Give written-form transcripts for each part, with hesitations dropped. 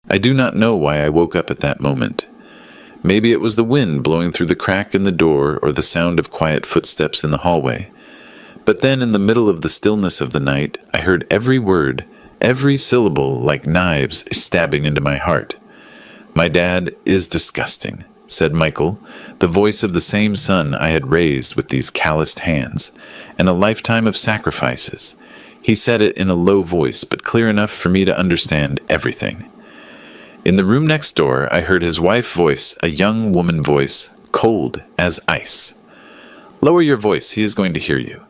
I do not know why I woke up at that moment. Maybe it was the wind blowing through the crack in the door or the sound of quiet footsteps in the hallway. But then in the middle of the stillness of the night, I heard every word, every syllable like knives stabbing into my heart. "My dad is disgusting," said Michael, the voice of the same son I had raised with these calloused hands, and a lifetime of sacrifices. He said it in a low voice, but clear enough for me to understand everything. In the room next door, I heard his wife voice, a young woman voice, cold as ice. "Lower your voice, he is going to hear you.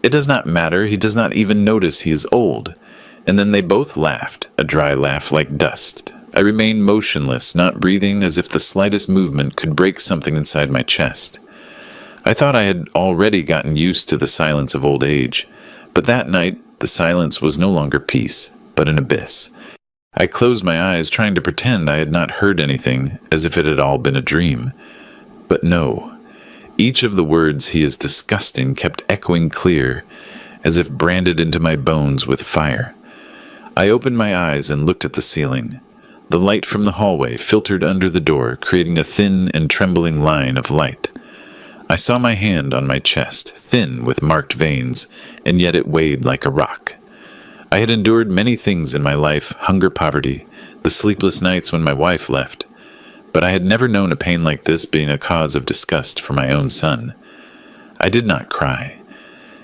It does not matter, he does not even notice he is old." And then they both laughed, a dry laugh like dust. I remained motionless, not breathing, as if the slightest movement could break something inside my chest. I thought I had already gotten used to the silence of old age, but that night the silence was no longer peace, but an abyss. I closed my eyes, trying to pretend I had not heard anything, as if it had all been a dream. But no. Each of the words, "he is disgusting," kept echoing clear, as if branded into my bones with fire. I opened my eyes and looked at the ceiling. The light from the hallway filtered under the door, creating a thin and trembling line of light. I saw my hand on my chest, thin with marked veins, and yet it weighed like a rock. I had endured many things in my life, hunger, poverty, the sleepless nights when my wife left, but I had never known a pain like this being a cause of disgust for my own son. I did not cry.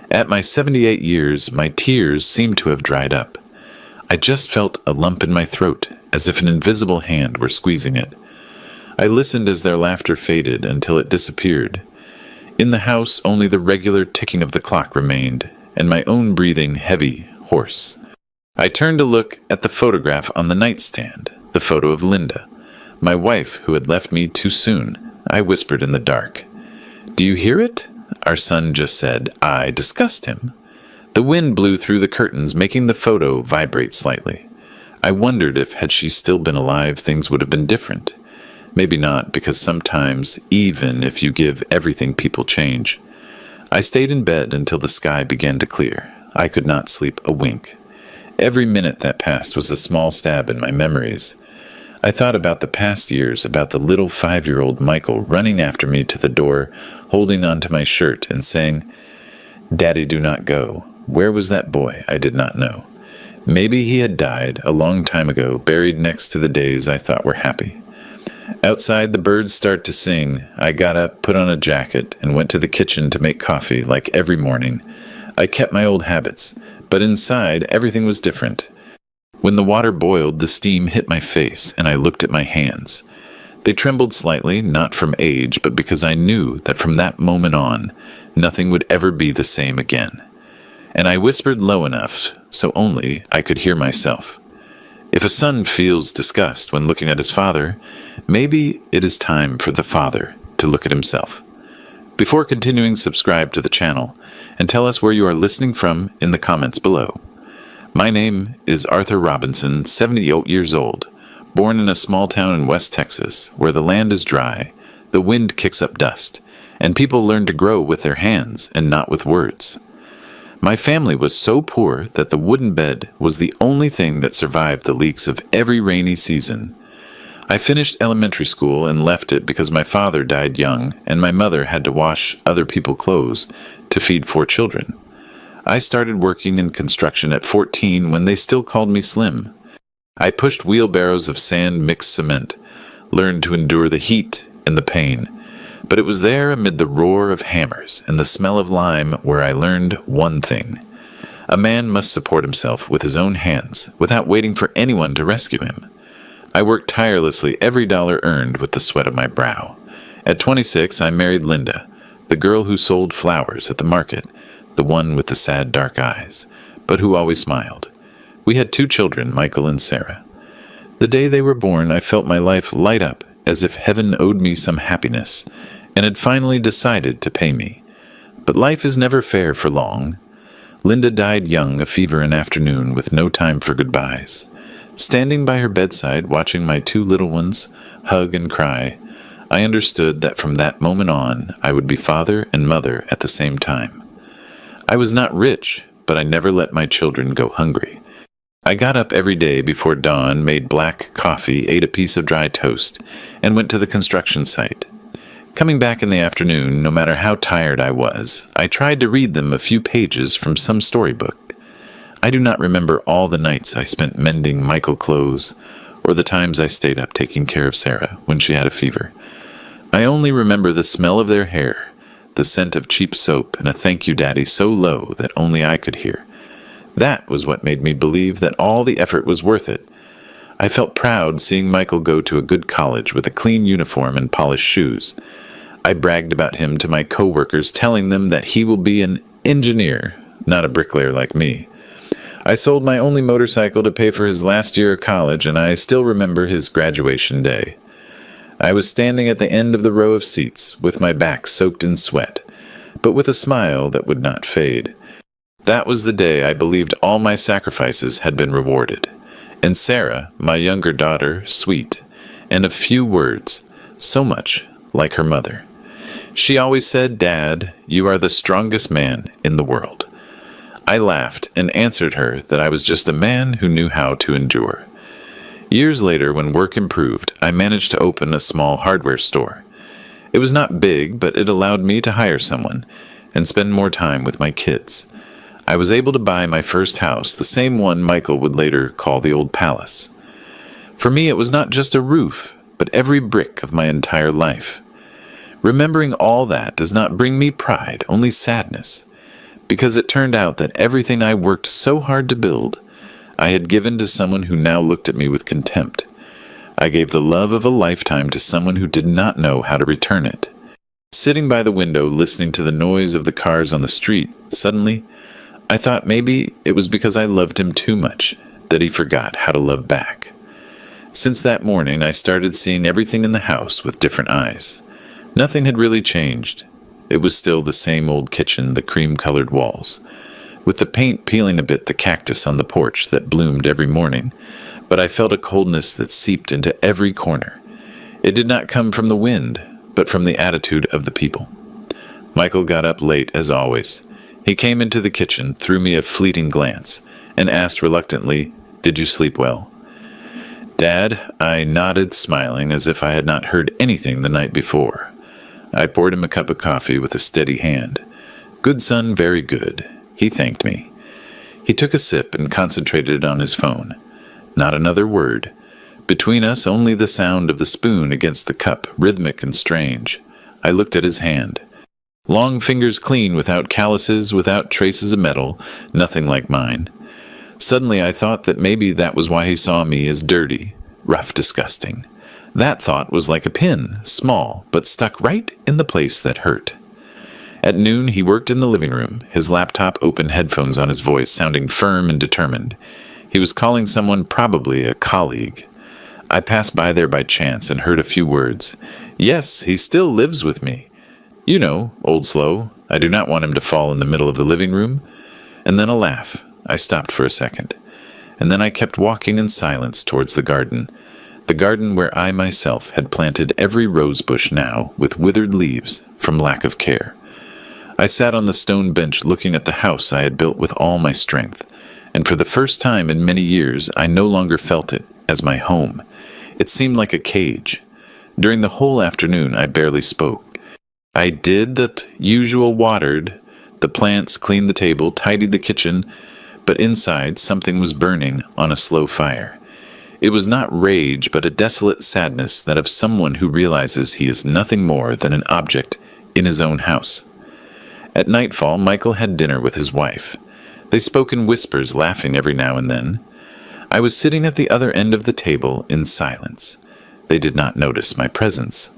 At my 78 years, my tears seemed to have dried up. I just felt a lump in my throat, as if an invisible hand were squeezing it. I listened as their laughter faded until it disappeared. In the house, only the regular ticking of the clock remained, and my own breathing heavy, hoarse. I turned to look at the photograph on the nightstand, the photo of Linda, my wife who had left me too soon. I whispered in the dark. "Do you hear it?" Our son just said. I discussed him. The wind blew through the curtains, making the photo vibrate slightly. I wondered if, had she still been alive, things would have been different. Maybe not, because sometimes, even if you give everything, people change. I stayed in bed until the sky began to clear. I could not sleep a wink. Every minute that passed was a small stab in my memories. I thought about the past years, about the little 5-year-old Michael running after me to the door, holding onto my shirt and saying, "Daddy, do not go." Where was that boy? I did not know. Maybe he had died a long time ago, buried next to the days I thought were happy. Outside, the birds start to sing. I got up, put on a jacket, and went to the kitchen to make coffee like every morning. I kept my old habits, but inside, everything was different. When the water boiled, the steam hit my face, and I looked at my hands. They trembled slightly, not from age, but because I knew that from that moment on, nothing would ever be the same again. And I whispered low enough, so only I could hear myself. If a son feels disgust when looking at his father, maybe it is time for the father to look at himself. Before continuing, subscribe to the channel, and tell us where you are listening from in the comments below. My name is Arthur Robinson, 78 years old, born in a small town in West Texas, where the land is dry, the wind kicks up dust, and people learn to grow with their hands and not with words. My family was so poor that the wooden bed was the only thing that survived the leaks of every rainy season. I finished elementary school and left it because my father died young and my mother had to wash other people's clothes to feed 4 children. I started working in construction at 14 when they still called me Slim. I pushed wheelbarrows of sand mixed cement, learned to endure the heat and the pain. But it was there amid the roar of hammers and the smell of lime where I learned one thing. A man must support himself with his own hands without waiting for anyone to rescue him. I worked tirelessly every dollar earned with the sweat of my brow. At 26, I married Linda, the girl who sold flowers at the market, the one with the sad dark eyes, but who always smiled. We had 2 children, Michael and Sarah. The day they were born, I felt my life light up as if heaven owed me some happiness and had finally decided to pay me. But life is never fair for long. Linda died young, a fever an afternoon with no time for goodbyes. Standing by her bedside, watching my 2 little ones hug and cry, I understood that from that moment on, I would be father and mother at the same time. I was not rich, but I never let my children go hungry. I got up every day before dawn, made black coffee, ate a piece of dry toast, and went to the construction site. Coming back in the afternoon, no matter how tired I was, I tried to read them a few pages from some storybook. I do not remember all the nights I spent mending Michael clothes, or the times I stayed up taking care of Sarah when she had a fever. I only remember the smell of their hair, the scent of cheap soap, and a thank you daddy so low that only I could hear. That was what made me believe that all the effort was worth it. I felt proud seeing Michael go to a good college with a clean uniform and polished shoes. I bragged about him to my coworkers, telling them that he will be an engineer, not a bricklayer like me. I sold my only motorcycle to pay for his last year of college, and I still remember his graduation day. I was standing at the end of the row of seats, with my back soaked in sweat, but with a smile that would not fade. That was the day I believed all my sacrifices had been rewarded. And Sarah, my younger daughter, sweet, and of few words, so much like her mother. She always said, "Dad, you are the strongest man in the world." I laughed and answered her that I was just a man who knew how to endure. Years later, when work improved, I managed to open a small hardware store. It was not big, but it allowed me to hire someone and spend more time with my kids. I was able to buy my first house, the same one Michael would later call the old palace. For me, it was not just a roof, but every brick of my entire life. Remembering all that does not bring me pride, only sadness, because it turned out that everything I worked so hard to build, I had given to someone who now looked at me with contempt. I gave the love of a lifetime to someone who did not know how to return it. Sitting by the window, listening to the noise of the cars on the street, suddenly, I thought maybe it was because I loved him too much, that he forgot how to love back. Since that morning, I started seeing everything in the house with different eyes. Nothing had really changed. It was still the same old kitchen, the cream-colored walls, with the paint peeling a bit the cactus on the porch that bloomed every morning, but I felt a coldness that seeped into every corner. It did not come from the wind, but from the attitude of the people. Michael got up late, as always. He came into the kitchen, threw me a fleeting glance, and asked reluctantly, "Did you sleep well?" "Dad," I nodded, smiling as if I had not heard anything the night before. I poured him a cup of coffee with a steady hand. "Good, son, very good." He thanked me. He took a sip and concentrated on his phone. Not another word. Between us, only the sound of the spoon against the cup, rhythmic and strange. I looked at his hand. Long fingers clean, without calluses, without traces of metal, nothing like mine. Suddenly I thought that maybe that was why he saw me as dirty, rough, disgusting. That thought was like a pin, small, but stuck right in the place that hurt. At noon, he worked in the living room, his laptop open, headphones on his voice, sounding firm and determined. He was calling someone, probably a colleague. I passed by there by chance and heard a few words. "Yes, he still lives with me. You know, old slow. I do not want him to fall in the middle of the living room." And then a laugh. I stopped for a second. And then I kept walking in silence towards the garden where I myself had planted every rose bush now with withered leaves from lack of care. I sat on the stone bench looking at the house I had built with all my strength, and for the first time in many years I no longer felt it as my home. It seemed like a cage. During the whole afternoon I barely spoke. I did the usual, watered the plants, cleaned the table, tidied the kitchen, but inside something was burning on a slow fire. It was not rage, but a desolate sadness, that of someone who realizes he is nothing more than an object in his own house. At nightfall, Michael had dinner with his wife. They spoke in whispers, laughing every now and then. I was sitting at the other end of the table in silence. They did not notice my presence.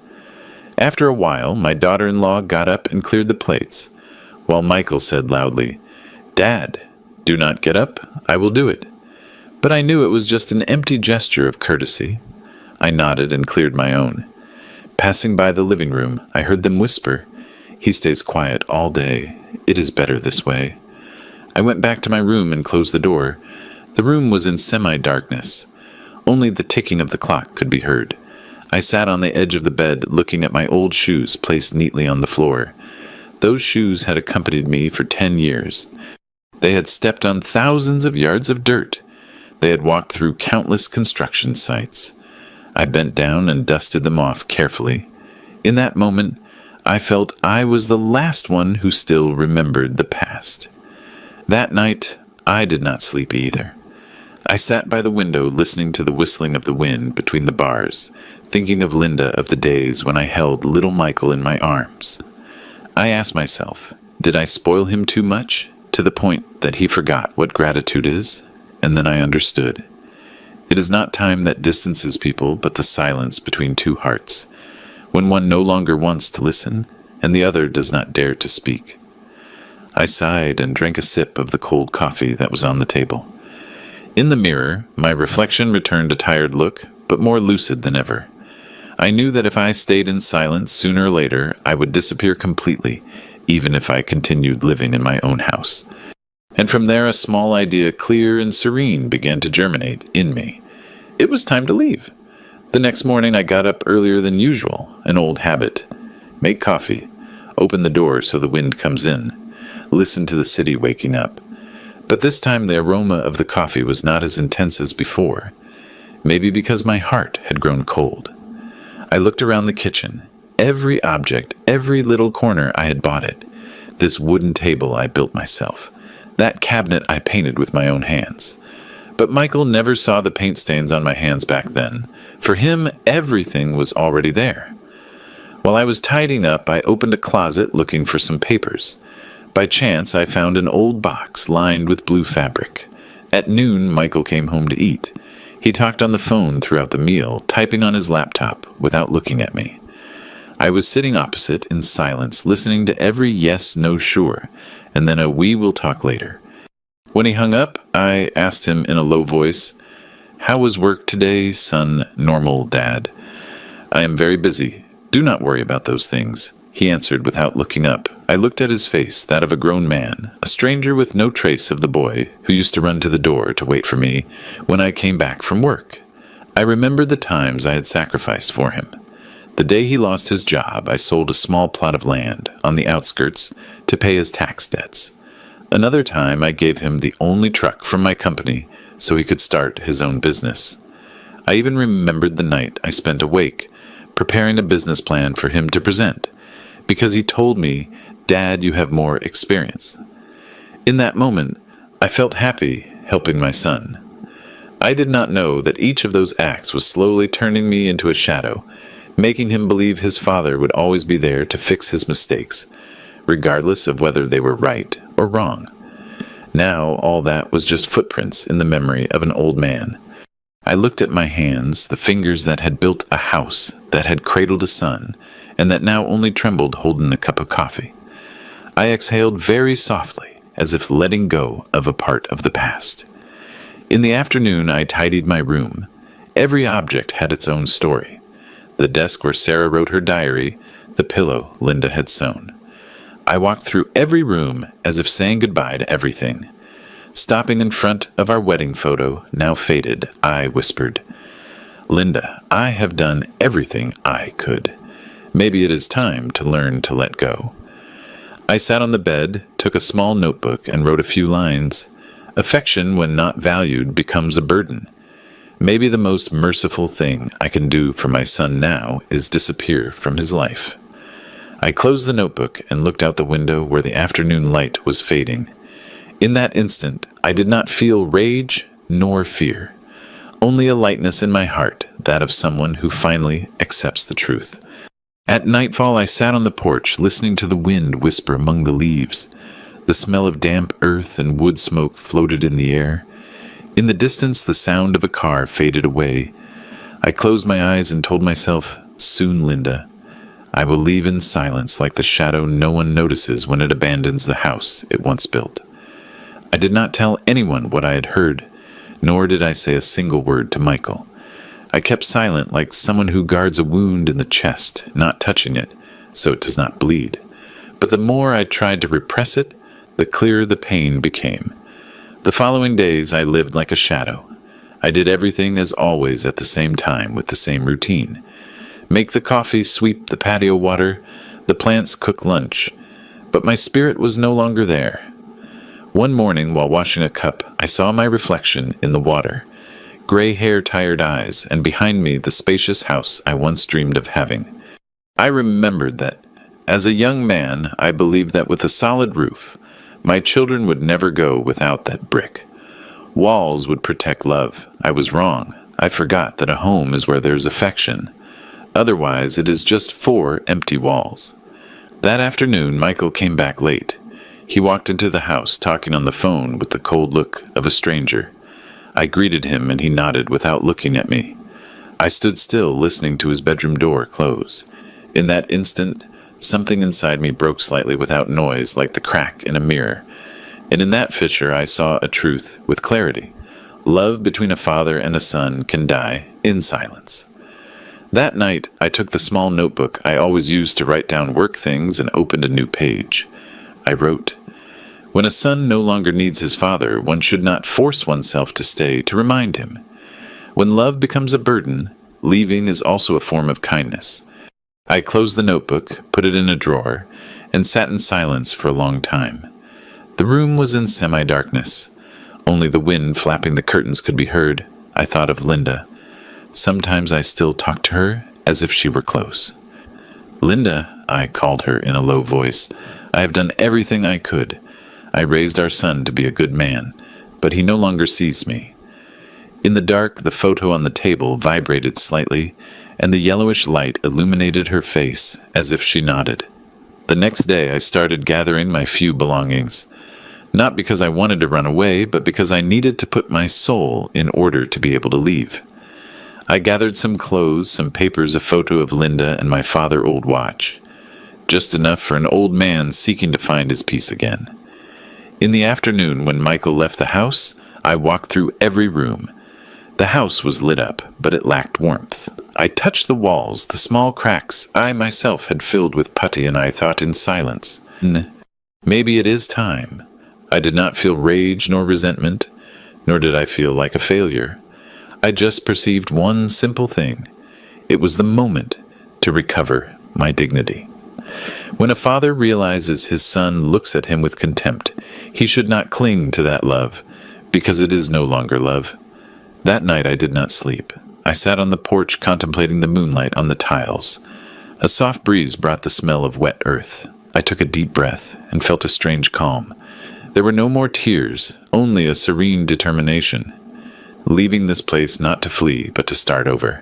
After a while, my daughter-in-law got up and cleared the plates, while Michael said loudly, "Dad, do not get up. I will do it." But I knew it was just an empty gesture of courtesy. I nodded and cleared my own. Passing by the living room, I heard them whisper, "He stays quiet all day. It is better this way." I went back to my room and closed the door. The room was in semi-darkness. Only the ticking of the clock could be heard. I sat on the edge of the bed, looking at my old shoes placed neatly on the floor. Those shoes had accompanied me for 10 years. They had stepped on thousands of yards of dirt. They had walked through countless construction sites. I bent down and dusted them off carefully. In that moment, I felt I was the last one who still remembered the past. That night, I did not sleep either. I sat by the window listening to the whistling of the wind between the bars, thinking of Linda of the days when I held little Michael in my arms. I asked myself, did I spoil him too much, to the point that he forgot what gratitude is? And then I understood. It is not time that distances people, but the silence between two hearts, when one no longer wants to listen, and the other does not dare to speak. I sighed and drank a sip of the cold coffee that was on the table. In the mirror, my reflection returned a tired look, but more lucid than ever. I knew that if I stayed in silence, sooner or later, I would disappear completely, even if I continued living in my own house. And from there, a small idea, clear and serene, began to germinate in me. It was time to leave. The next morning, I got up earlier than usual, an old habit. Make coffee, open the door so the wind comes in, listen to the city waking up. But this time, the aroma of the coffee was not as intense as before, maybe because my heart had grown cold. I looked around the kitchen. Every object, every little corner, I had bought it. This wooden table I built myself. That cabinet I painted with my own hands. But Michael never saw the paint stains on my hands back then. For him, everything was already there. While I was tidying up, I opened a closet looking for some papers. By chance, I found an old box lined with blue fabric. At noon, Michael came home to eat. He talked on the phone throughout the meal, typing on his laptop without looking at me. I was sitting opposite in silence, listening to every yes, no, sure, and then a we will talk later. When he hung up, I asked him in a low voice, "How was work today, son? Normal, Dad." "I am very busy. Do not worry about those things," he answered without looking up. I looked at his face, that of a grown man, a stranger with no trace of the boy who used to run to the door to wait for me when I came back from work. I remembered the times I had sacrificed for him. The day he lost his job, I sold a small plot of land on the outskirts to pay his tax debts. Another time, I gave him the only truck from my company so he could start his own business. I even remembered the night I spent awake, preparing a business plan for him to present, because he told me, "Dad, you have more experience." In that moment, I felt happy helping my son. I did not know that each of those acts was slowly turning me into a shadow, making him believe his father would always be there to fix his mistakes, regardless of whether they were right or wrong. Now, all that was just footprints in the memory of an old man. I looked at my hands, the fingers that had built a house, that had cradled a son, and that now only trembled holding a cup of coffee. I exhaled very softly, as if letting go of a part of the past. In the afternoon, I tidied my room. Every object had its own story. The desk where Sarah wrote her diary, the pillow Linda had sewn. I walked through every room as if saying goodbye to everything. Stopping in front of our wedding photo, now faded, I whispered, "Linda, I have done everything I could. Maybe it is time to learn to let go." I sat on the bed, took a small notebook, and wrote a few lines. Affection, when not valued, becomes a burden. Maybe the most merciful thing I can do for my son now is disappear from his life. I closed the notebook and looked out the window where the afternoon light was fading. In that instant, I did not feel rage nor fear, only a lightness in my heart, that of someone who finally accepts the truth. At nightfall, I sat on the porch, listening to the wind whisper among the leaves. The smell of damp earth and wood smoke floated in the air. In the distance, the sound of a car faded away. I closed my eyes and told myself, "Soon, Linda. I will leave in silence like the shadow no one notices when it abandons the house it once built." I did not tell anyone what I had heard, nor did I say a single word to Michael. I kept silent like someone who guards a wound in the chest, not touching it, so it does not bleed. But the more I tried to repress it, the clearer the pain became. The following days I lived like a shadow. I did everything as always at the same time with the same routine. Make the coffee, sweep the patio water, the plants cook lunch. But my spirit was no longer there. One morning, while washing a cup, I saw my reflection in the water. gray hair, tired eyes, and behind me the spacious house I once dreamed of having. I remembered that, as a young man, I believed that with a solid roof, my children would never go without that brick. Walls would protect love. I was wrong. I forgot that a home is where there's affection. Otherwise, it is just 4 empty walls. That afternoon, Michael came back late. He walked into the house, talking on the phone with the cold look of a stranger. I greeted him, and he nodded without looking at me. I stood still, listening to his bedroom door close. In that instant, something inside me broke slightly without noise, like the crack in a mirror. And in that fissure, I saw a truth with clarity. Love between a father and a son can die in silence. That night, I took the small notebook I always used to write down work things and opened a new page. I wrote, "When a son no longer needs his father, one should not force oneself to stay to remind him. When love becomes a burden, leaving is also a form of kindness." I closed the notebook, put it in a drawer, and sat in silence for a long time. The room was in semi-darkness. Only the wind flapping the curtains could be heard. I thought of Linda. Sometimes I still talked to her as if she were close. "Linda," I called her in a low voice, "I have done everything I could. I raised our son to be a good man, but he no longer sees me." In the dark, the photo on the table vibrated slightly, and the yellowish light illuminated her face as if she nodded. The next day, I started gathering my few belongings. Not because I wanted to run away, but because I needed to put my soul in order to be able to leave. I gathered some clothes, some papers, a photo of Linda, and my father's old watch. Just enough for an old man seeking to find his peace again. In the afternoon, when Michael left the house, I walked through every room. The house was lit up, but it lacked warmth. I touched the walls, the small cracks I myself had filled with putty, and I thought in silence, "Maybe it is time." I did not feel rage nor resentment, nor did I feel like a failure. I just perceived one simple thing. It was the moment to recover my dignity. When a father realizes his son looks at him with contempt, he should not cling to that love, because it is no longer love. That night I did not sleep. I sat on the porch contemplating the moonlight on the tiles. A soft breeze brought the smell of wet earth. I took a deep breath and felt a strange calm. There were no more tears, only a serene determination. Leaving this place not to flee, but to start over.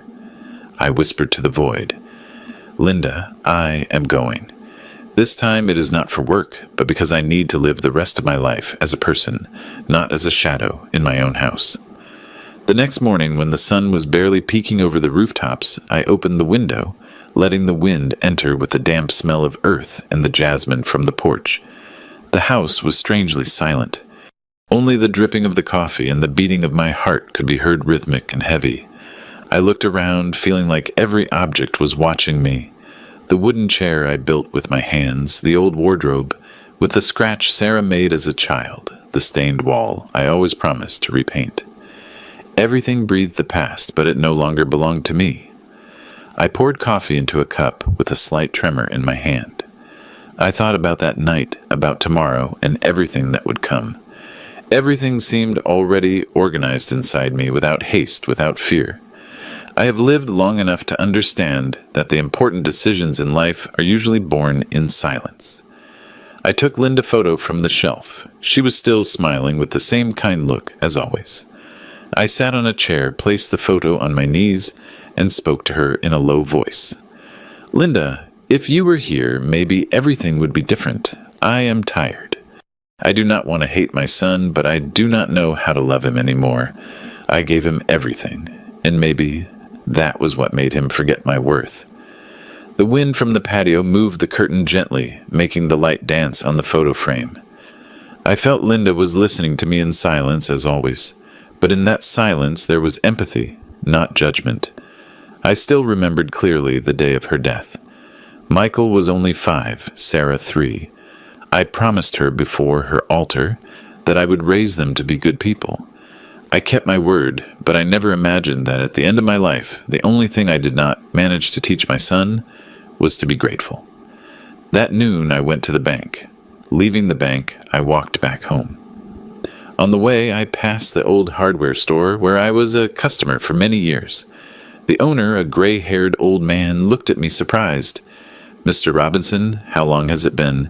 I whispered to the void, "Linda, I am going. This time it is not for work, but because I need to live the rest of my life as a person, not as a shadow in my own house." The next morning, when the sun was barely peeking over the rooftops, I opened the window, letting the wind enter with the damp smell of earth and the jasmine from the porch. The house was strangely silent. Only the dripping of the coffee and the beating of my heart could be heard, rhythmic and heavy. I looked around, feeling like every object was watching me. The wooden chair I built with my hands, the old wardrobe, with the scratch Sarah made as a child, the stained wall I always promised to repaint. Everything breathed the past, but it no longer belonged to me. I poured coffee into a cup with a slight tremor in my hand. I thought about that night, about tomorrow, and everything that would come. Everything seemed already organized inside me, without haste, without fear. I have lived long enough to understand that the important decisions in life are usually born in silence. I took Linda's photo from the shelf. She was still smiling with the same kind look as always. I sat on a chair, placed the photo on my knees, and spoke to her in a low voice. "Linda, if you were here, maybe everything would be different. I am tired. I do not want to hate my son, but I do not know how to love him anymore. I gave him everything, and maybe that was what made him forget my worth." The wind from the patio moved the curtain gently, making the light dance on the photo frame. I felt Linda was listening to me in silence, as always. But in that silence there was empathy, not judgment. I still remembered clearly the day of her death. Michael was only 5, Sarah 3. I promised her before her altar that I would raise them to be good people. I kept my word, but I never imagined that at the end of my life, the only thing I did not manage to teach my son was to be grateful. That noon I went to the bank. Leaving the bank, I walked back home. On the way, I passed the old hardware store where I was a customer for many years. The owner, a gray-haired old man, looked at me surprised. "Mr. Robinson, how long has it been?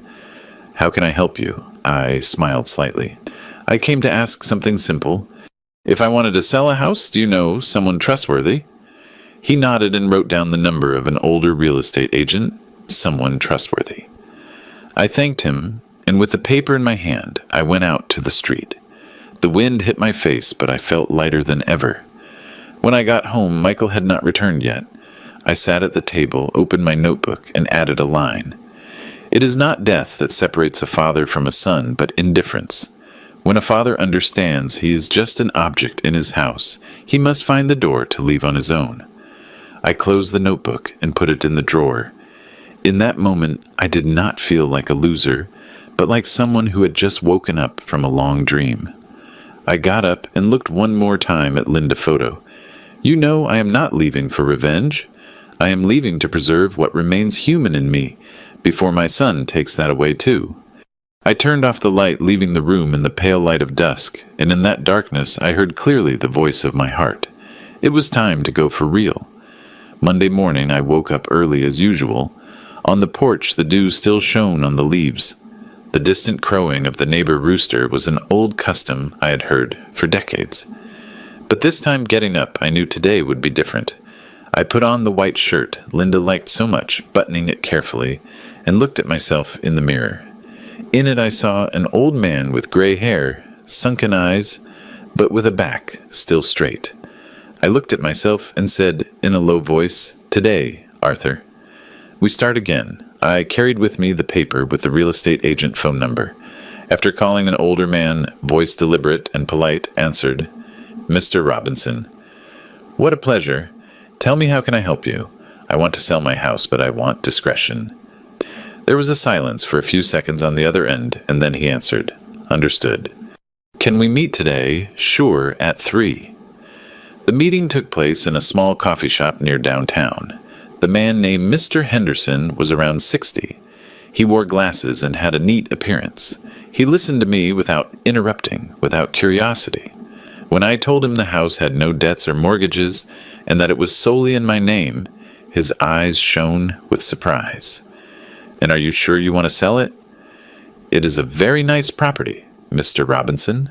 How can I help you?" I smiled slightly. "I came to ask something simple. If I wanted to sell a house, do you know someone trustworthy?" He nodded and wrote down the number of an older real estate agent, someone trustworthy. I thanked him, and with the paper in my hand, I went out to the street. The wind hit my face, but I felt lighter than ever. When I got home, Michael had not returned yet. I sat at the table, opened my notebook, and added a line. "It is not death that separates a father from a son, but indifference. When a father understands he is just an object in his house, he must find the door to leave on his own." I closed the notebook and put it in the drawer. In that moment, I did not feel like a loser, but like someone who had just woken up from a long dream. I got up and looked one more time at Linda Photo. "You know, I am not leaving for revenge. I am leaving to preserve what remains human in me before my son takes that away too." I turned off the light, leaving the room in the pale light of dusk, and in that darkness I heard clearly the voice of my heart. It was time to go for real. Monday morning I woke up early as usual. On the porch the dew still shone on the leaves. The distant crowing of the neighbor rooster was an old custom I had heard for decades. But this time getting up, I knew today would be different. I put on the white shirt Linda liked so much, buttoning it carefully, and looked at myself in the mirror. In it I saw an old man with gray hair, sunken eyes, but with a back still straight. I looked at myself and said in a low voice, "Today, Arthur." We start again. I carried with me the paper with the real estate agent phone number. After calling an older man, voice deliberate and polite, answered, "Mr. Robinson." "What a pleasure. Tell me, how can I help you? I want to sell my house, but I want discretion." There was a silence for a few seconds on the other end, and then he answered, "Understood. Can we meet today? Sure, at 3. The meeting took place in a small coffee shop near downtown. The man named Mr. Henderson was around 60. He wore glasses and had a neat appearance. He listened to me without interrupting, without curiosity. When I told him the house had no debts or mortgages, and that it was solely in my name, his eyes shone with surprise. "And are you sure you want to sell it?" "It is a very nice property, Mr. Robinson."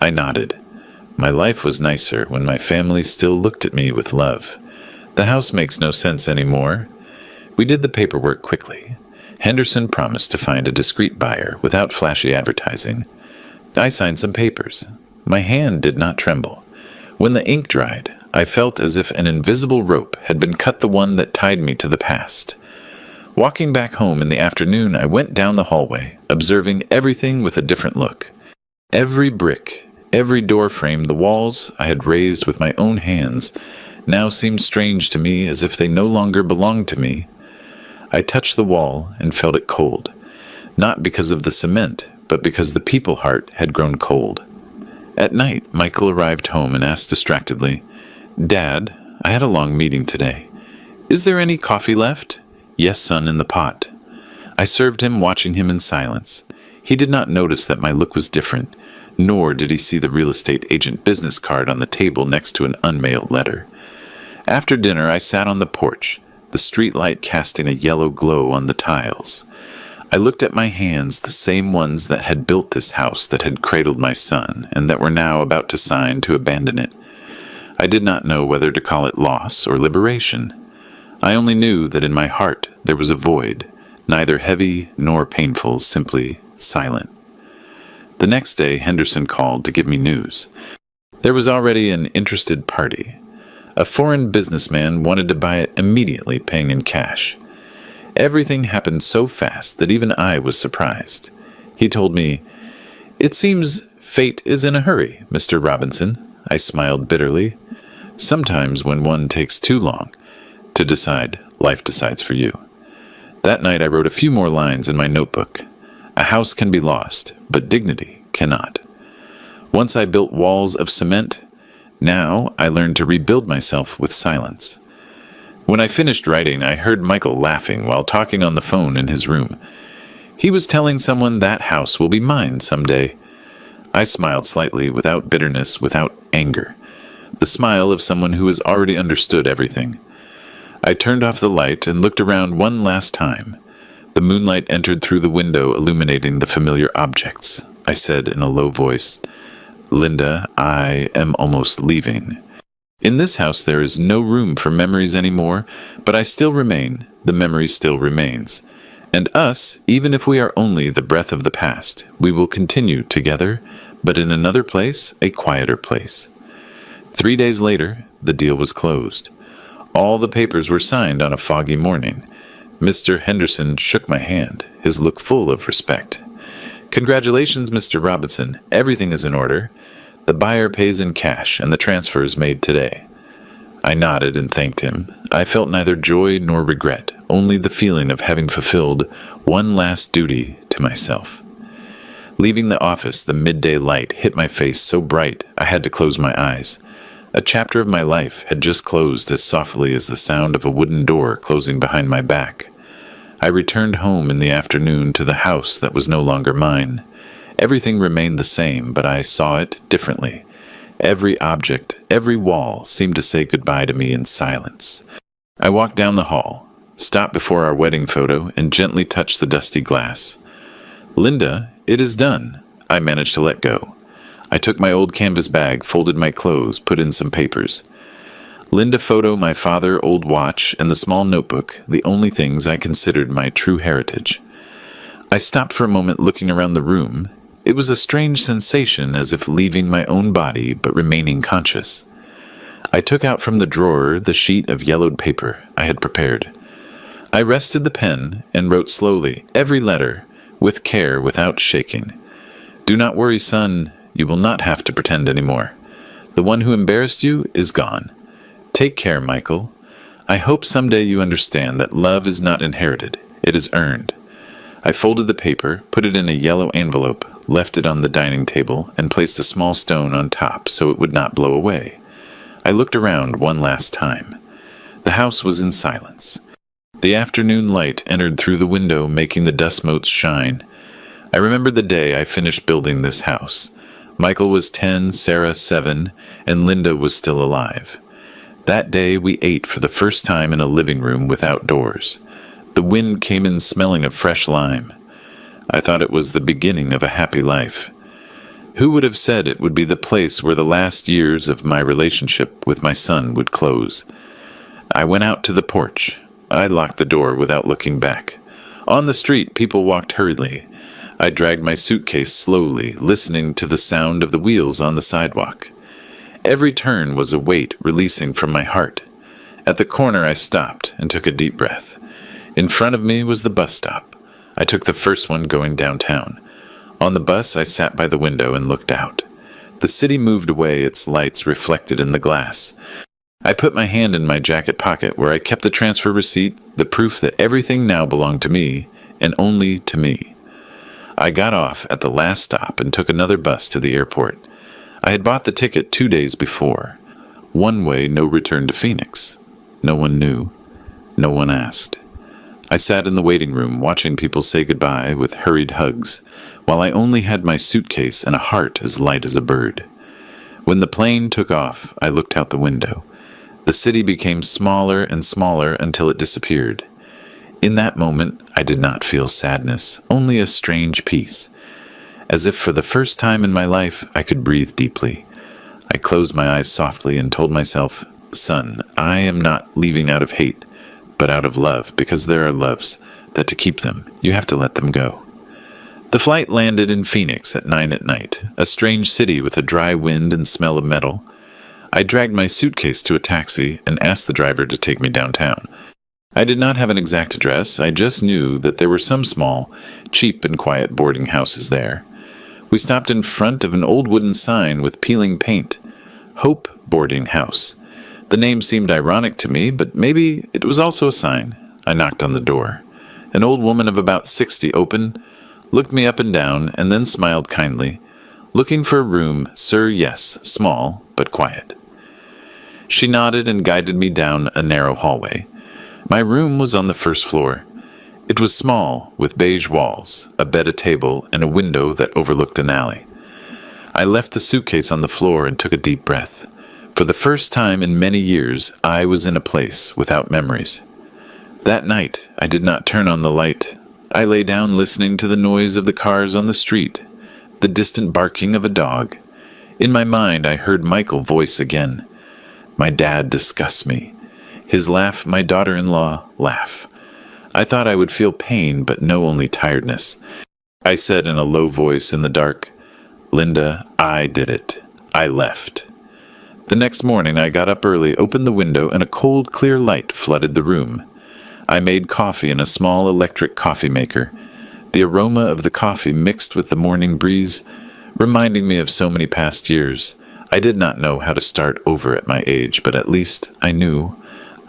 I nodded. My life was nicer when my family still looked at me with love. The house makes no sense anymore. We did the paperwork quickly. Henderson promised to find a discreet buyer without flashy advertising. I signed some papers. My hand did not tremble. When the ink dried, I felt as if an invisible rope had been cut, the one that tied me to the past. Walking back home in the afternoon, I went down the hallway, observing everything with a different look. Every brick, every door frame, the walls I had raised with my own hands, now seemed strange to me, as if they no longer belonged to me. I touched the wall and felt it cold, not because of the cement, but because the people heart had grown cold. At night, Michael arrived home and asked distractedly, "Dad, I had a long meeting today. Is there any coffee left?" "Yes, son, in the pot." I served him, watching him in silence. He did not notice that my look was different, nor did he see the real estate agent business card on the table next to an unmailed letter. After dinner, I sat on the porch, the street light casting a yellow glow on the tiles. I looked at my hands, the same ones that had built this house, that had cradled my son, and that were now about to sign to abandon it. I did not know whether to call it loss or liberation. I only knew that in my heart there was a void, neither heavy nor painful, simply silent. The next day, Henderson called to give me news. There was already an interested party. A foreign businessman wanted to buy it immediately, paying in cash. Everything happened so fast that even I was surprised. He told me, "It seems fate is in a hurry, Mr. Robinson." I smiled bitterly. Sometimes when one takes too long to decide, life decides for you. That night I wrote a few more lines in my notebook. A house can be lost, but dignity cannot. Once I built walls of cement. Now I learned to rebuild myself with silence. When I finished writing, I heard Michael laughing while talking on the phone in his room. He was telling someone that house will be mine someday. I smiled slightly, without bitterness, without anger. The smile of someone who has already understood everything. I turned off the light and looked around one last time. The moonlight entered through the window, illuminating the familiar objects. I said in a low voice, "Linda, I am almost leaving. In this house there is no room for memories anymore, but I still remain. The memory still remains. And us, even if we are only the breath of the past, we will continue together, but in another place, a quieter place." 3 days later, the deal was closed. All the papers were signed on a foggy morning. Mr. Henderson shook my hand, his look full of respect. "Congratulations, Mr. Robinson. Everything is in order. The buyer pays in cash, and the transfer is made today." I nodded and thanked him. I felt neither joy nor regret, only the feeling of having fulfilled one last duty to myself. Leaving the office, the midday light hit my face so bright I had to close my eyes. A chapter of my life had just closed as softly as the sound of a wooden door closing behind my back. I returned home in the afternoon to the house that was no longer mine. Everything remained the same, but I saw it differently. Every object, every wall seemed to say goodbye to me in silence. I walked down the hall, stopped before our wedding photo, and gently touched the dusty glass. "Linda, it is done." I managed to let go. I took my old canvas bag, folded my clothes, put in some papers. Linda photo, my father, old watch, and the small notebook, the only things I considered my true heritage. I stopped for a moment looking around the room. It was a strange sensation, as if leaving my own body but remaining conscious. I took out from the drawer the sheet of yellowed paper I had prepared. I rested the pen and wrote slowly, every letter, with care, without shaking. "Do not worry, son. You will not have to pretend anymore. The one who embarrassed you is gone. Take care, Michael. I hope someday you understand that love is not inherited. It is earned." I folded the paper, put it in a yellow envelope, left it on the dining table, and placed a small stone on top so it would not blow away. I looked around one last time. The house was in silence. The afternoon light entered through the window, making the dust motes shine. I remembered the day I finished building this house. Michael was 10, Sarah 7, and Linda was still alive. That day we ate for the first time in a living room without doors. The wind came in smelling of fresh lime. I thought it was the beginning of a happy life. Who would have said it would be the place where the last years of my relationship with my son would close? I went out to the porch. I locked the door without looking back. On the street, people walked hurriedly. I dragged my suitcase slowly, listening to the sound of the wheels on the sidewalk. Every turn was a weight releasing from my heart. At the corner, I stopped and took a deep breath. In front of me was the bus stop. I took the first one going downtown. On the bus, I sat by the window and looked out. The city moved away, its lights reflected in the glass. I put my hand in my jacket pocket where I kept the transfer receipt, the proof that everything now belonged to me, and only to me. I got off at the last stop and took another bus to the airport. I had bought the ticket 2 days before. One way, no return to Phoenix. No one knew. No one asked. I sat in the waiting room watching people say goodbye with hurried hugs, while I only had my suitcase and a heart as light as a bird. When the plane took off, I looked out the window. The city became smaller and smaller until it disappeared. In that moment, I did not feel sadness, only a strange peace. As if for the first time in my life, I could breathe deeply. I closed my eyes softly and told myself, "Son, I am not leaving out of hate, but out of love, because there are loves that to keep them, you have to let them go." The flight landed in Phoenix at 9 at night, a strange city with a dry wind and smell of metal. I dragged my suitcase to a taxi and asked the driver to take me downtown. I did not have an exact address, I just knew that there were some small, cheap and quiet boarding houses there. We stopped in front of an old wooden sign with peeling paint, Hope Boarding House. The name seemed ironic to me, but maybe it was also a sign. I knocked on the door. An old woman of about 60 opened, looked me up and down, and then smiled kindly. "Looking for a room, sir? Yes, small, but quiet." She nodded and guided me down a narrow hallway. My room was on the first floor. It was small, with beige walls, a bed, a table, and a window that overlooked an alley. I left the suitcase on the floor and took a deep breath. For the first time in many years, I was in a place without memories. That night, I did not turn on the light. I lay down listening to the noise of the cars on the street, the distant barking of a dog. In my mind, I heard Michael's voice again. My dad disgusts me. His laugh, my daughter-in-law laugh. I thought I would feel pain, but no, only tiredness. I said in a low voice in the dark, "Linda, I did it. I left." The next morning, I got up early, opened the window, and a cold, clear light flooded the room. I made coffee in a small electric coffee maker. The aroma of the coffee mixed with the morning breeze, reminding me of so many past years. I did not know how to start over at my age, but at least I knew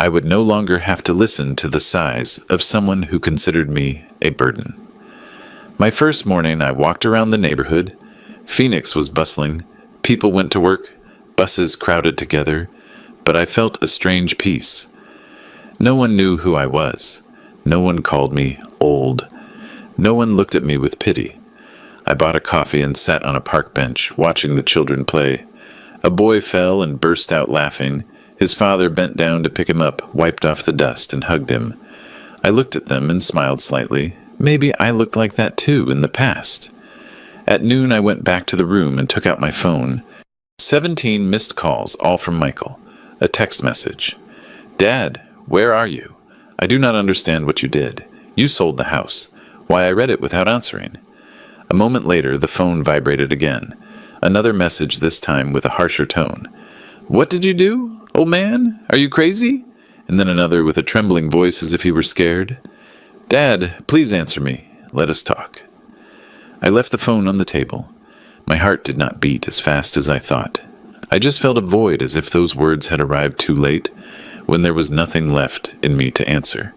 I would no longer have to listen to the sighs of someone who considered me a burden. My first morning, I walked around the neighborhood. Phoenix was bustling. People went to work. Buses crowded together. But I felt a strange peace. No one knew who I was. No one called me old. No one looked at me with pity. I bought a coffee and sat on a park bench, watching the children play. A boy fell and burst out laughing. His father bent down to pick him up, wiped off the dust, and hugged him. I looked at them and smiled slightly. Maybe I looked like that too in the past. At noon, I went back to the room and took out my phone. 17 missed calls, all from Michael. A text message. "Dad, where are you? I do not understand what you did. You sold the house. Why, I read it without answering." A moment later, the phone vibrated again. Another message, this time with a harsher tone. "What did you do? Old man, are you crazy?" And then another with a trembling voice as if he were scared. "Dad, please answer me. Let us talk." I left the phone on the table. My heart did not beat as fast as I thought. I just felt a void, as if those words had arrived too late, when there was nothing left in me to answer.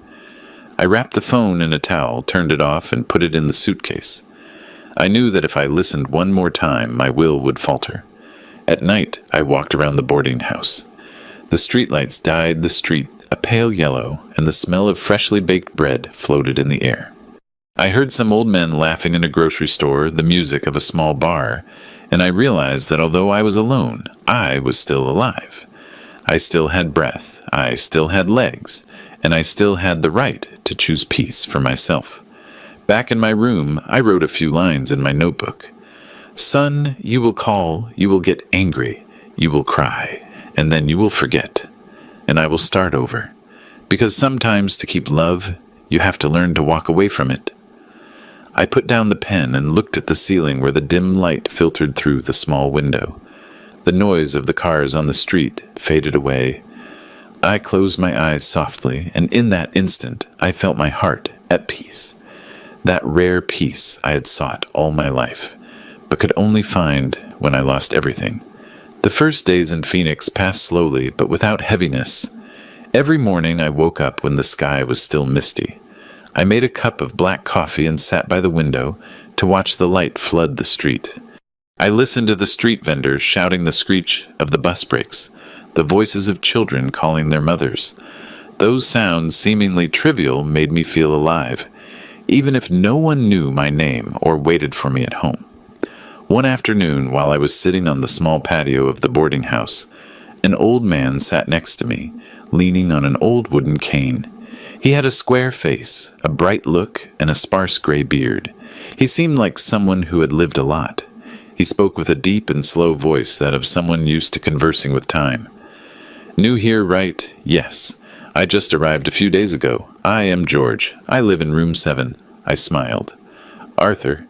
I wrapped the phone in a towel, turned it off, and put it in the suitcase. I knew that if I listened one more time, my will would falter. At night, I walked around the boarding house. The streetlights dyed the street a pale yellow, and the smell of freshly baked bread floated in the air. I heard some old men laughing in a grocery store, the music of a small bar, and I realized that although I was alone, I was still alive. I still had breath, I still had legs, and I still had the right to choose peace for myself. Back in my room, I wrote a few lines in my notebook. "Son, you will call, you will get angry, you will cry, and then you will forget. And I will start over. Because sometimes to keep love, you have to learn to walk away from it." I put down the pen and looked at the ceiling where the dim light filtered through the small window. The noise of the cars on the street faded away. I closed my eyes softly, and in that instant, I felt my heart at peace. That rare peace I had sought all my life, but could only find when I lost everything. The first days in Phoenix passed slowly, but without heaviness. Every morning I woke up when the sky was still misty. I made a cup of black coffee and sat by the window to watch the light flood the street. I listened to the street vendors shouting the screech of the bus brakes, the voices of children calling their mothers. Those sounds, seemingly trivial, made me feel alive, even if no one knew my name or waited for me at home. One afternoon, while I was sitting on the small patio of the boarding house, an old man sat next to me, leaning on an old wooden cane. He had a square face, a bright look, and a sparse gray beard. He seemed like someone who had lived a lot. He spoke with a deep and slow voice, that of someone used to conversing with time. "New here, right? Yes. I just arrived a few days ago. I am George. I live in room 7. I smiled. "Arthur."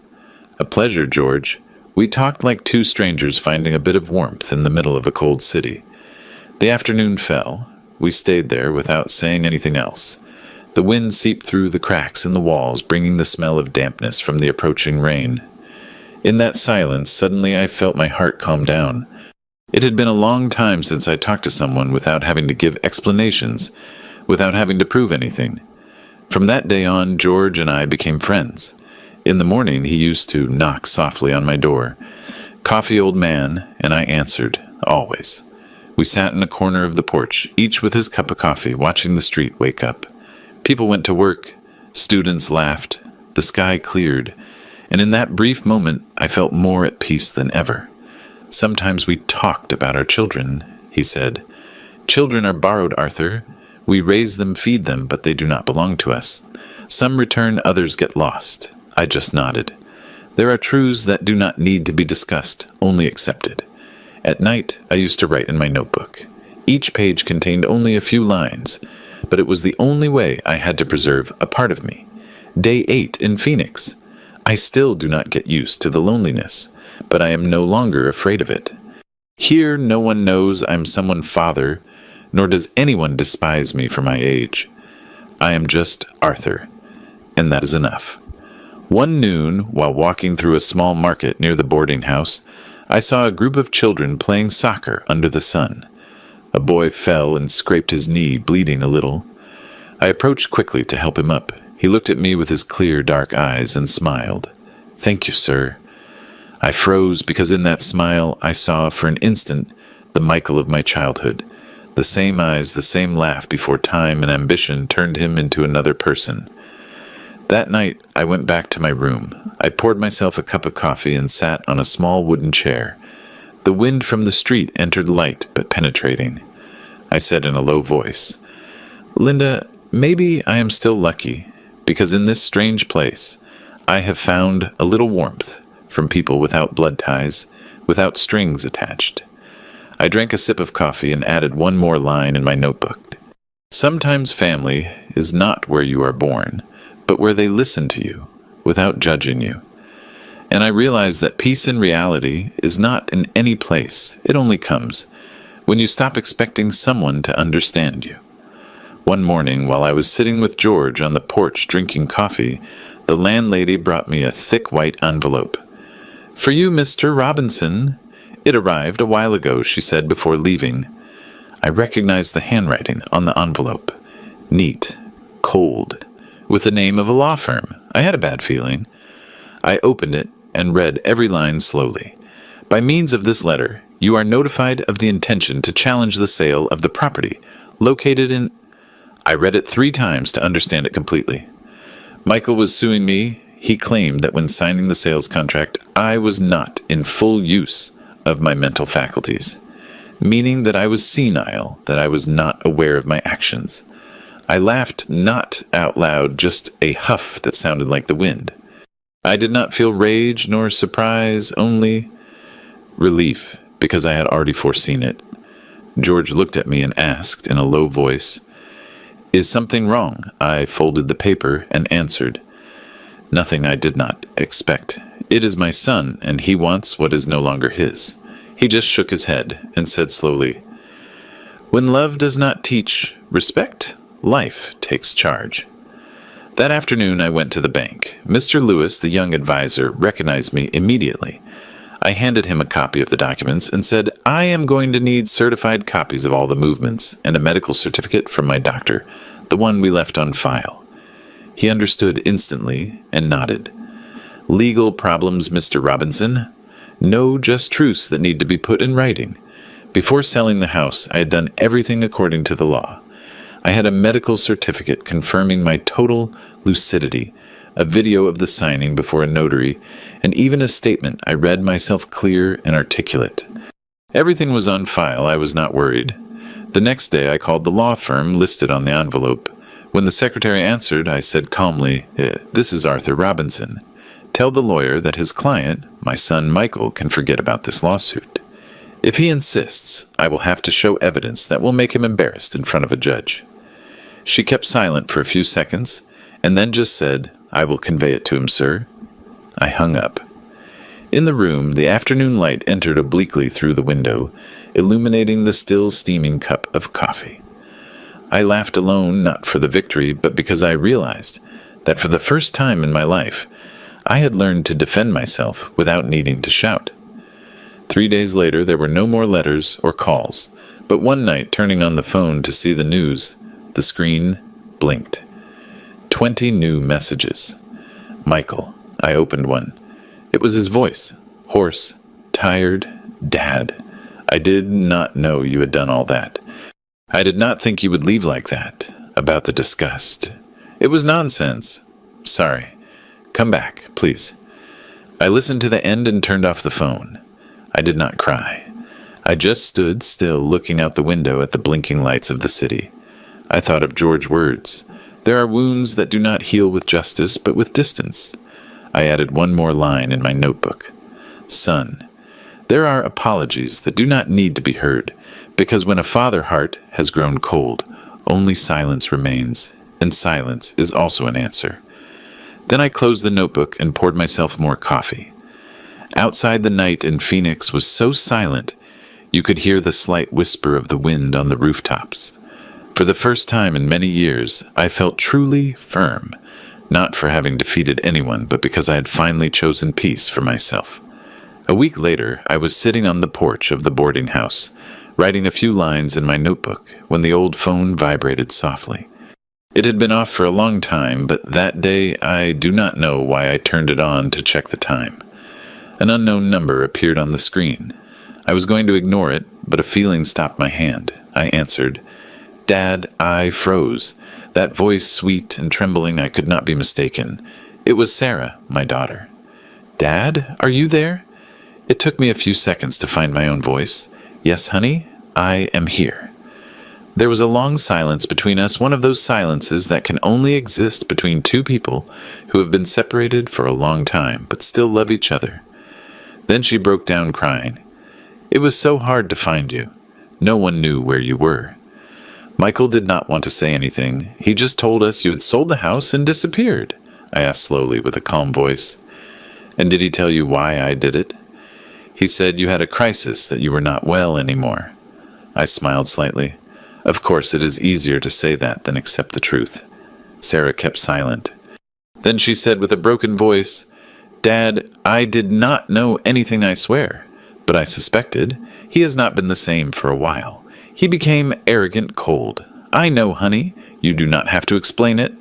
"A pleasure, George." We talked like two strangers finding a bit of warmth in the middle of a cold city. The afternoon fell. We stayed there without saying anything else. The wind seeped through the cracks in the walls, bringing the smell of dampness from the approaching rain. In that silence, suddenly I felt my heart calm down. It had been a long time since I talked to someone without having to give explanations, without having to prove anything. From that day on, George and I became friends. In the morning, he used to knock softly on my door. "Coffee, old man," and I answered, always. We sat in a corner of the porch, each with his cup of coffee, watching the street wake up. People went to work. Students laughed. The sky cleared. And in that brief moment, I felt more at peace than ever. Sometimes we talked about our children, he said. Children are borrowed, Arthur. We raise them, feed them, but they do not belong to us. Some return, others get lost. I just nodded. There are truths that do not need to be discussed, only accepted. At night, I used to write in my notebook. Each page contained only a few lines, but it was the only way I had to preserve a part of me. Day 8 in Phoenix. I still do not get used to the loneliness, but I am no longer afraid of it. Here, no one knows I'm someone's father, nor does anyone despise me for my age. I am just Arthur, and that is enough. One noon, while walking through a small market near the boarding house, I saw a group of children playing soccer under the sun. A boy fell and scraped his knee, bleeding a little. I approached quickly to help him up. He looked at me with his clear, dark eyes and smiled. "Thank you, sir." I froze because in that smile I saw for an instant the Michael of my childhood. The same eyes, the same laugh before time and ambition turned him into another person. That night, I went back to my room. I poured myself a cup of coffee and sat on a small wooden chair. The wind from the street entered light but penetrating. I said in a low voice, "Linda, maybe I am still lucky, because in this strange place, I have found a little warmth from people without blood ties, without strings attached." I drank a sip of coffee and added one more line in my notebook. Sometimes family is not where you are born, but where they listen to you, without judging you. And I realized that peace in reality is not in any place. It only comes when you stop expecting someone to understand you. One morning, while I was sitting with George on the porch drinking coffee, the landlady brought me a thick white envelope. "For you, Mr. Robinson. It arrived a while ago," she said before leaving. I recognized the handwriting on the envelope. Neat, cold, with the name of a law firm. I had a bad feeling. I opened it and read every line slowly. "By means of this letter, you are notified of the intention to challenge the sale of the property located in..." I read it 3 times to understand it completely. Michael was suing me. He claimed that when signing the sales contract, I was not in full use of my mental faculties, meaning that I was senile, that I was not aware of my actions. I laughed not out loud, just a huff that sounded like the wind. I did not feel rage nor surprise, only relief, because I had already foreseen it. George looked at me and asked in a low voice, "Is something wrong?" I folded the paper and answered, "Nothing I did not expect. It is my son, and he wants what is no longer his." He just shook his head and said slowly, "When love does not teach respect, life takes charge." That afternoon I went to the bank. Mr. Lewis, the young advisor, recognized me immediately. I handed him a copy of the documents and said, "I am going to need certified copies of all the movements and a medical certificate from my doctor, the one we left on file." He understood instantly and nodded. "Legal problems, Mr. Robinson. No just truths that need to be put in writing. Before selling the house, I had done everything according to the law. I had a medical certificate confirming my total lucidity, a video of the signing before a notary, and even a statement I read myself clear and articulate. Everything was on file. I was not worried. The next day I called the law firm listed on the envelope. When the secretary answered, I said calmly, "This is Arthur Robinson. Tell the lawyer that his client, my son Michael, can forget about this lawsuit. If he insists, I will have to show evidence that will make him embarrassed in front of a judge." She kept silent for a few seconds, and then just said, "I will convey it to him, sir." I hung up. In the room, the afternoon light entered obliquely through the window, illuminating the still steaming cup of coffee. I laughed alone, not for the victory, but because I realized that for the first time in my life, I had learned to defend myself without needing to shout. 3 days later, there were no more letters or calls, but one night, turning on the phone to see the news, the screen blinked. 20 new messages. Michael. I opened one. It was his voice. Hoarse, tired, Dad. I did not know you had done all that. I did not think you would leave like that. About the disgust. It was nonsense. Sorry. Come back, please. I listened to the end and turned off the phone. I did not cry. I just stood still looking out the window at the blinking lights of the city. I thought of George's words. There are wounds that do not heal with justice, but with distance. I added one more line in my notebook. Son, there are apologies that do not need to be heard, because when a father heart has grown cold, only silence remains, and silence is also an answer. Then I closed the notebook and poured myself more coffee. Outside, the night in Phoenix was so silent, you could hear the slight whisper of the wind on the rooftops. For the first time in many years, I felt truly firm, not for having defeated anyone, but because I had finally chosen peace for myself. A week later, I was sitting on the porch of the boarding house, writing a few lines in my notebook, when the old phone vibrated softly. It had been off for a long time, but that day I do not know why I turned it on to check the time. An unknown number appeared on the screen. I was going to ignore it, but a feeling stopped my hand. I answered. Dad, I froze. That voice, sweet and trembling, I could not be mistaken. It was Sarah, my daughter. Dad, are you there? It took me a few seconds to find my own voice. Yes, honey, I am here. There was a long silence between us, one of those silences that can only exist between two people who have been separated for a long time, but still love each other. Then she broke down crying. It was so hard to find you. No one knew where you were. Michael did not want to say anything. He just told us you had sold the house and disappeared. I asked slowly with a calm voice. And did he tell you why I did it? He said you had a crisis, that you were not well anymore. I smiled slightly. Of course, it is easier to say that than accept the truth. Sarah kept silent. Then she said with a broken voice, Dad, I did not know anything, I swear. But I suspected. He has not been the same for a while. He became arrogant, cold. I know, honey. You do not have to explain it.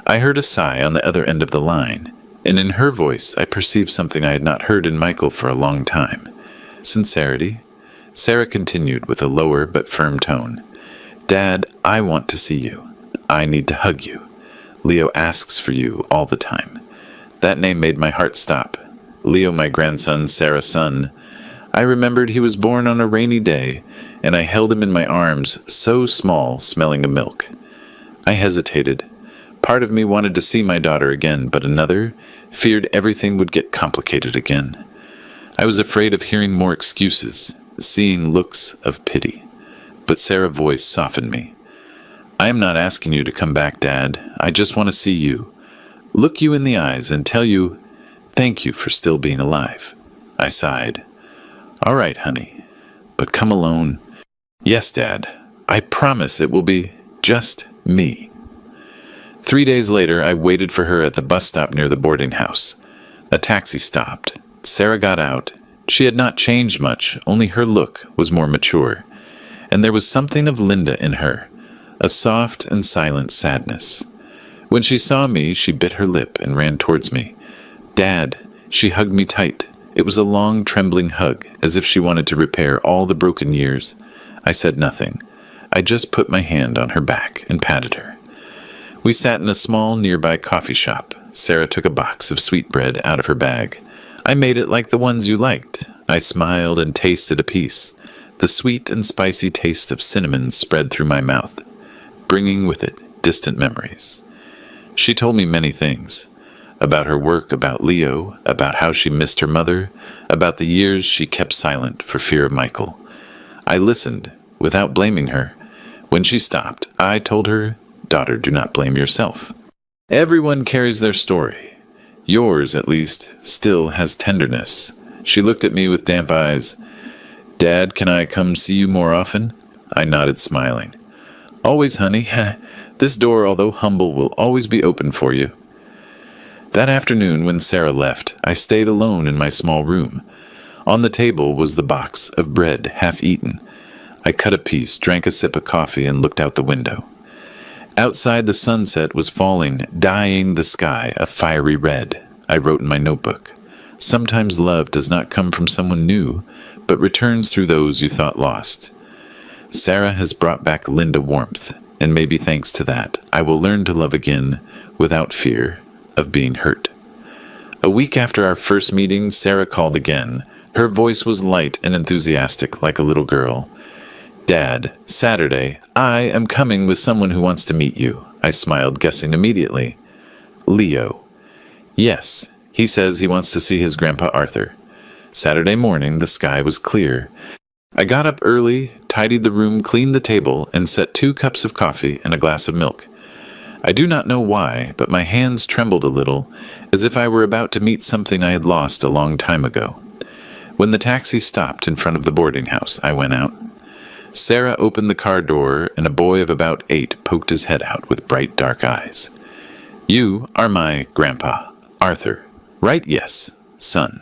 I heard a sigh on the other end of the line, and in her voice I perceived something I had not heard in Michael for a long time. Sincerity. Sarah continued with a lower but firm tone. Dad, I want to see you. I need to hug you. Leo asks for you all the time. That name made my heart stop. Leo, my grandson, Sarah's son. I remembered he was born on a rainy day, and I held him in my arms, so small, smelling of milk. I hesitated. Part of me wanted to see my daughter again, but another feared everything would get complicated again. I was afraid of hearing more excuses, seeing looks of pity. But Sarah's voice softened me. I am not asking you to come back, Dad. I just want to see you. Look you in the eyes and tell you, thank you for still being alive. I sighed. All right, honey, but come alone. Yes, Dad. I promise it will be just me. 3 days later, I waited for her at the bus stop near the boarding house. A taxi stopped. Sarah got out. She had not changed much, only her look was more mature. And there was something of Linda in her, a soft and silent sadness. When she saw me, she bit her lip and ran towards me. Dad, she hugged me tight. It was a long, trembling hug, as if she wanted to repair all the broken years. I said nothing. I just put my hand on her back and patted her. We sat in a small, nearby coffee shop. Sarah took a box of sweetbread out of her bag. I made it like the ones you liked. I smiled and tasted a piece. The sweet and spicy taste of cinnamon spread through my mouth, bringing with it distant memories. She told me many things. About her work, about Leo, about how she missed her mother, about the years she kept silent for fear of Michael. I listened, without blaming her. When she stopped, I told her, Daughter, do not blame yourself. Everyone carries their story. Yours, at least, still has tenderness. She looked at me with damp eyes. Dad, can I come see you more often? I nodded, smiling. Always, honey. This door, although humble, will always be open for you. That afternoon, when Sarah left, I stayed alone in my small room. On the table was the box of bread, half eaten. I cut a piece, drank a sip of coffee, and looked out the window. Outside, the sunset was falling, dyeing the sky a fiery red. I wrote in my notebook, Sometimes love does not come from someone new, but returns through those you thought lost. Sarah has brought back Linda warmth, and maybe thanks to that, I will learn to love again without fear of being hurt. A week after our first meeting, Sarah called again, Her voice was light and enthusiastic, like a little girl. "Dad, Saturday, I am coming with someone who wants to meet you." I smiled, guessing immediately. "Leo." "Yes, he says he wants to see his grandpa Arthur." Saturday morning, the sky was clear. I got up early, tidied the room, cleaned the table, and set 2 cups of coffee and a glass of milk. I do not know why, but my hands trembled a little, as if I were about to meet something I had lost a long time ago. When the taxi stopped in front of the boarding house, I went out. Sarah opened the car door, and a boy of about 8 poked his head out with bright dark eyes. "You are my grandpa, Arthur, right? Yes, son."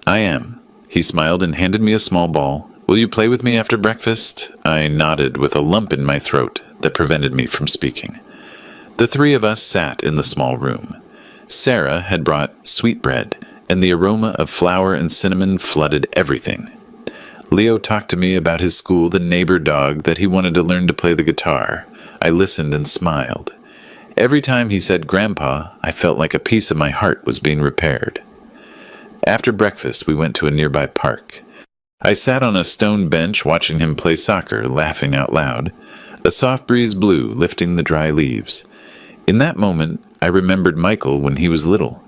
"I am." He smiled and handed me a small ball. "Will you play with me after breakfast?" I nodded with a lump in my throat that prevented me from speaking. The 3 of us sat in the small room. Sarah had brought sweetbread, and the aroma of flour and cinnamon flooded everything. Leo talked to me about his school, the neighbor dog, that he wanted to learn to play the guitar. I listened and smiled. Every time he said Grandpa, I felt like a piece of my heart was being repaired. After breakfast, we went to a nearby park. I sat on a stone bench watching him play soccer, laughing out loud. A soft breeze blew, lifting the dry leaves. In that moment, I remembered Michael when he was little.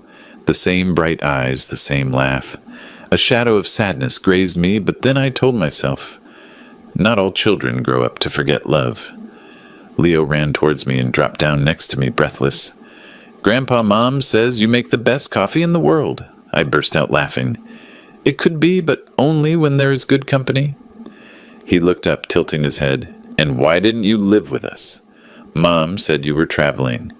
The same bright eyes, the same laugh. A shadow of sadness grazed me, but then I told myself, not all children grow up to forget love. Leo ran towards me and dropped down next to me, breathless. "Grandpa, Mom says you make the best coffee in the world." I burst out laughing. "It could be, but only when there is good company." He looked up, tilting his head. "And why didn't you live with us?" "Mom said you were traveling."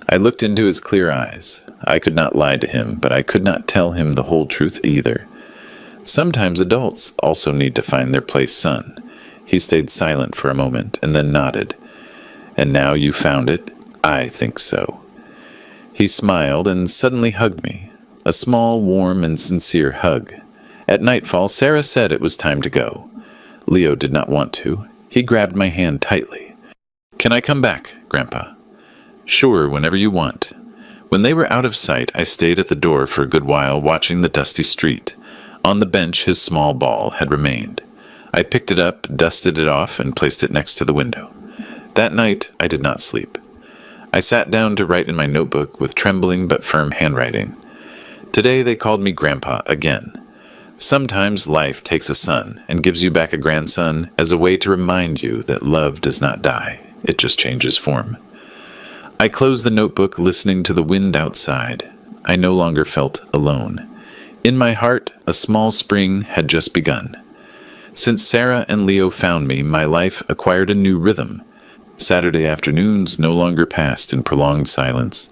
I looked into his clear eyes. I could not lie to him, but I could not tell him the whole truth either. Sometimes adults also need to find their place, son. He stayed silent for a moment and then nodded. "And now you found it? I think so." He smiled and suddenly hugged me. A small, warm, and sincere hug. At nightfall, Sarah said it was time to go. Leo did not want to. He grabbed my hand tightly. "Can I come back, Grandpa?" "Sure, whenever you want." When they were out of sight, I stayed at the door for a good while, watching the dusty street. On the bench, his small ball had remained. I picked it up, dusted it off, and placed it next to the window. That night, I did not sleep. I sat down to write in my notebook with trembling but firm handwriting. Today they called me Grandpa again. Sometimes life takes a son and gives you back a grandson as a way to remind you that love does not die. It just changes form. I closed the notebook, listening to the wind outside. I no longer felt alone. In my heart, a small spring had just begun. Since Sarah and Leo found me, my life acquired a new rhythm. Saturday afternoons no longer passed in prolonged silence.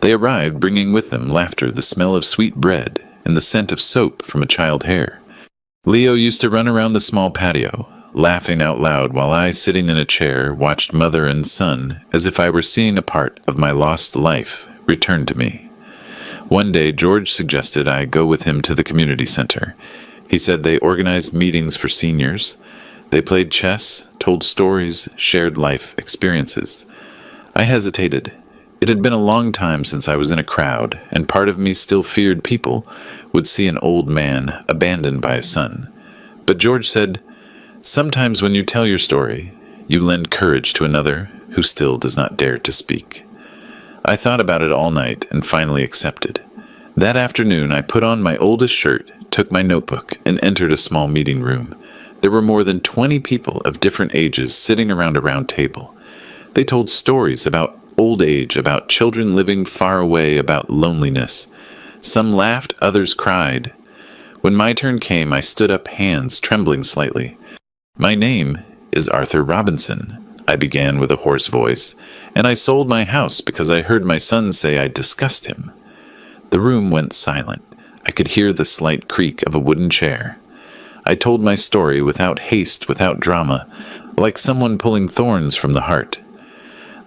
They arrived bringing with them laughter, the smell of sweet bread, and the scent of soap from a child's hair. Leo used to run around the small patio, laughing out loud while I, sitting in a chair, watched mother and son as if I were seeing a part of my lost life return to me. One day, George suggested I go with him to the community center. He said they organized meetings for seniors. They played chess, told stories, shared life experiences. I hesitated. It had been a long time since I was in a crowd, and part of me still feared people would see an old man abandoned by a son. But George said, "Sometimes when you tell your story, you lend courage to another who still does not dare to speak." I thought about it all night and finally accepted. That afternoon, I put on my oldest shirt, took my notebook, and entered a small meeting room. There were more than 20 people of different ages sitting around a round table. They told stories about old age, about children living far away, about loneliness. Some laughed, others cried. When my turn came, I stood up, hands trembling slightly. "My name is Arthur Robinson," I began with a hoarse voice, "and I sold my house because I heard my son say I disgust him." The room went silent. I could hear the slight creak of a wooden chair. I told my story without haste, without drama, like someone pulling thorns from the heart.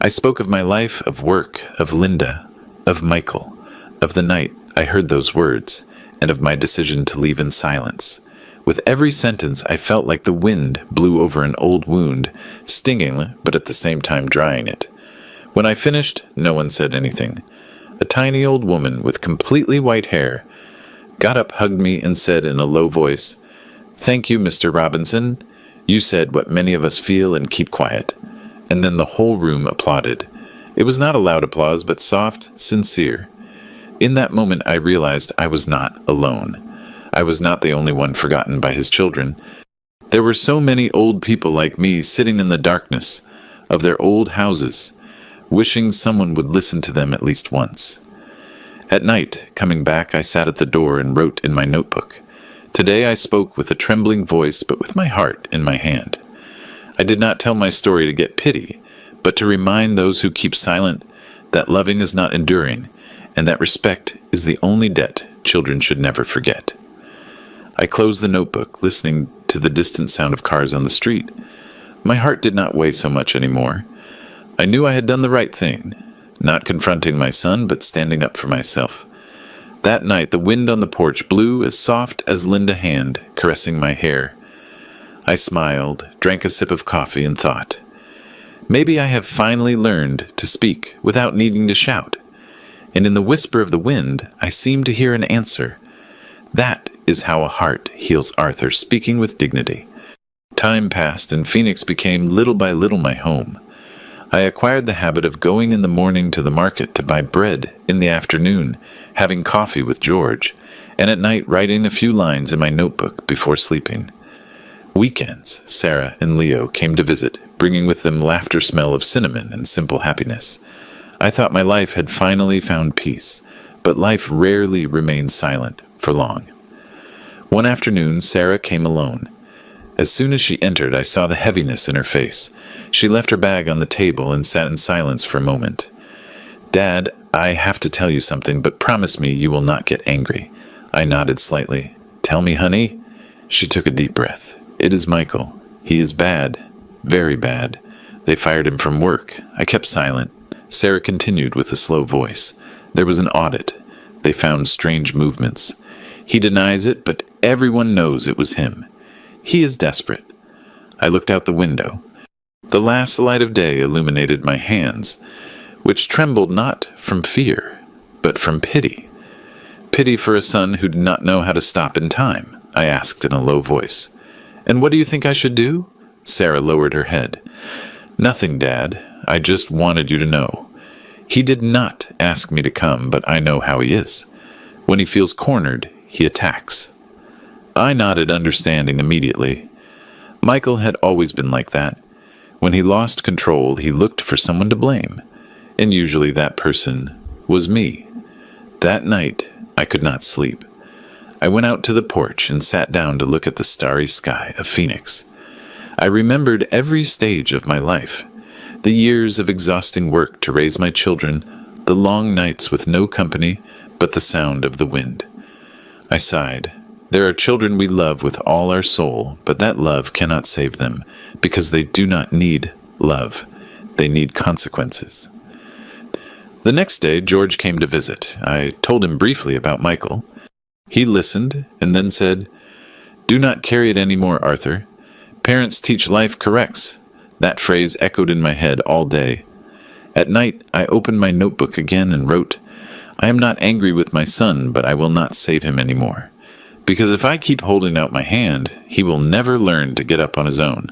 I spoke of my life, of work, of Linda, of Michael, of the night I heard those words, and of my decision to leave in silence. With every sentence, I felt like the wind blew over an old wound, stinging, but at the same time drying it. When I finished, no one said anything. A tiny old woman with completely white hair got up, hugged me, and said in a low voice, "Thank you, Mr. Robinson. You said what many of us feel and keep quiet." And then the whole room applauded. It was not a loud applause, but soft, sincere. In that moment, I realized I was not alone. I was not the only one forgotten by his children. There were so many old people like me sitting in the darkness of their old houses, wishing someone would listen to them at least once. At night, coming back, I sat at the door and wrote in my notebook. Today I spoke with a trembling voice, but with my heart in my hand. I did not tell my story to get pity, but to remind those who keep silent that loving is not enduring, and that respect is the only debt children should never forget. I closed the notebook, listening to the distant sound of cars on the street. My heart did not weigh so much anymore. I knew I had done the right thing, not confronting my son, but standing up for myself. That night, the wind on the porch blew as soft as Linda's hand caressing my hair. I smiled, drank a sip of coffee, and thought, maybe I have finally learned to speak without needing to shout. And in the whisper of the wind, I seemed to hear an answer. That is how a heart heals Arthur, speaking with dignity. Time passed, and Phoenix became little by little my home. I acquired the habit of going in the morning to the market to buy bread, in the afternoon having coffee with George, and at night writing a few lines in my notebook before sleeping. Weekends, Sarah and Leo came to visit, bringing with them laughter, smell of cinnamon, and simple happiness. I thought my life had finally found peace, but life rarely remains silent for long. One afternoon, Sarah came alone. As soon as she entered, I saw the heaviness in her face. She left her bag on the table and sat in silence for a moment. "Dad, I have to tell you something, but promise me you will not get angry." I nodded slightly. "Tell me, honey." She took a deep breath. "It is Michael. He is bad. Very bad. They fired him from work." I kept silent. Sarah continued with a slow voice. "There was an audit. They found strange movements. He denies it, but everyone knows it was him. He is desperate." I looked out the window. The last light of day illuminated my hands, which trembled not from fear, but from pity. Pity for a son who did not know how to stop in time, I asked in a low voice. "And what do you think I should do?" Sarah lowered her head. "Nothing, Dad. I just wanted you to know. He did not ask me to come, but I know how he is. When he feels cornered, he attacks." I nodded, understanding immediately. Michael had always been like that. When he lost control, he looked for someone to blame, and usually that person was me. That night, I could not sleep. I went out to the porch and sat down to look at the starry sky of Phoenix. I remembered every stage of my life, the years of exhausting work to raise my children, the long nights with no company but the sound of the wind. I sighed. There are children we love with all our soul, but that love cannot save them, because they do not need love. They need consequences. The next day, George came to visit. I told him briefly about Michael. He listened and then said, "Do not carry it any more, Arthur. Parents teach, life corrects." That phrase echoed in my head all day. At night, I opened my notebook again and wrote, "I am not angry with my son, but I will not save him anymore. Because if I keep holding out my hand, he will never learn to get up on his own.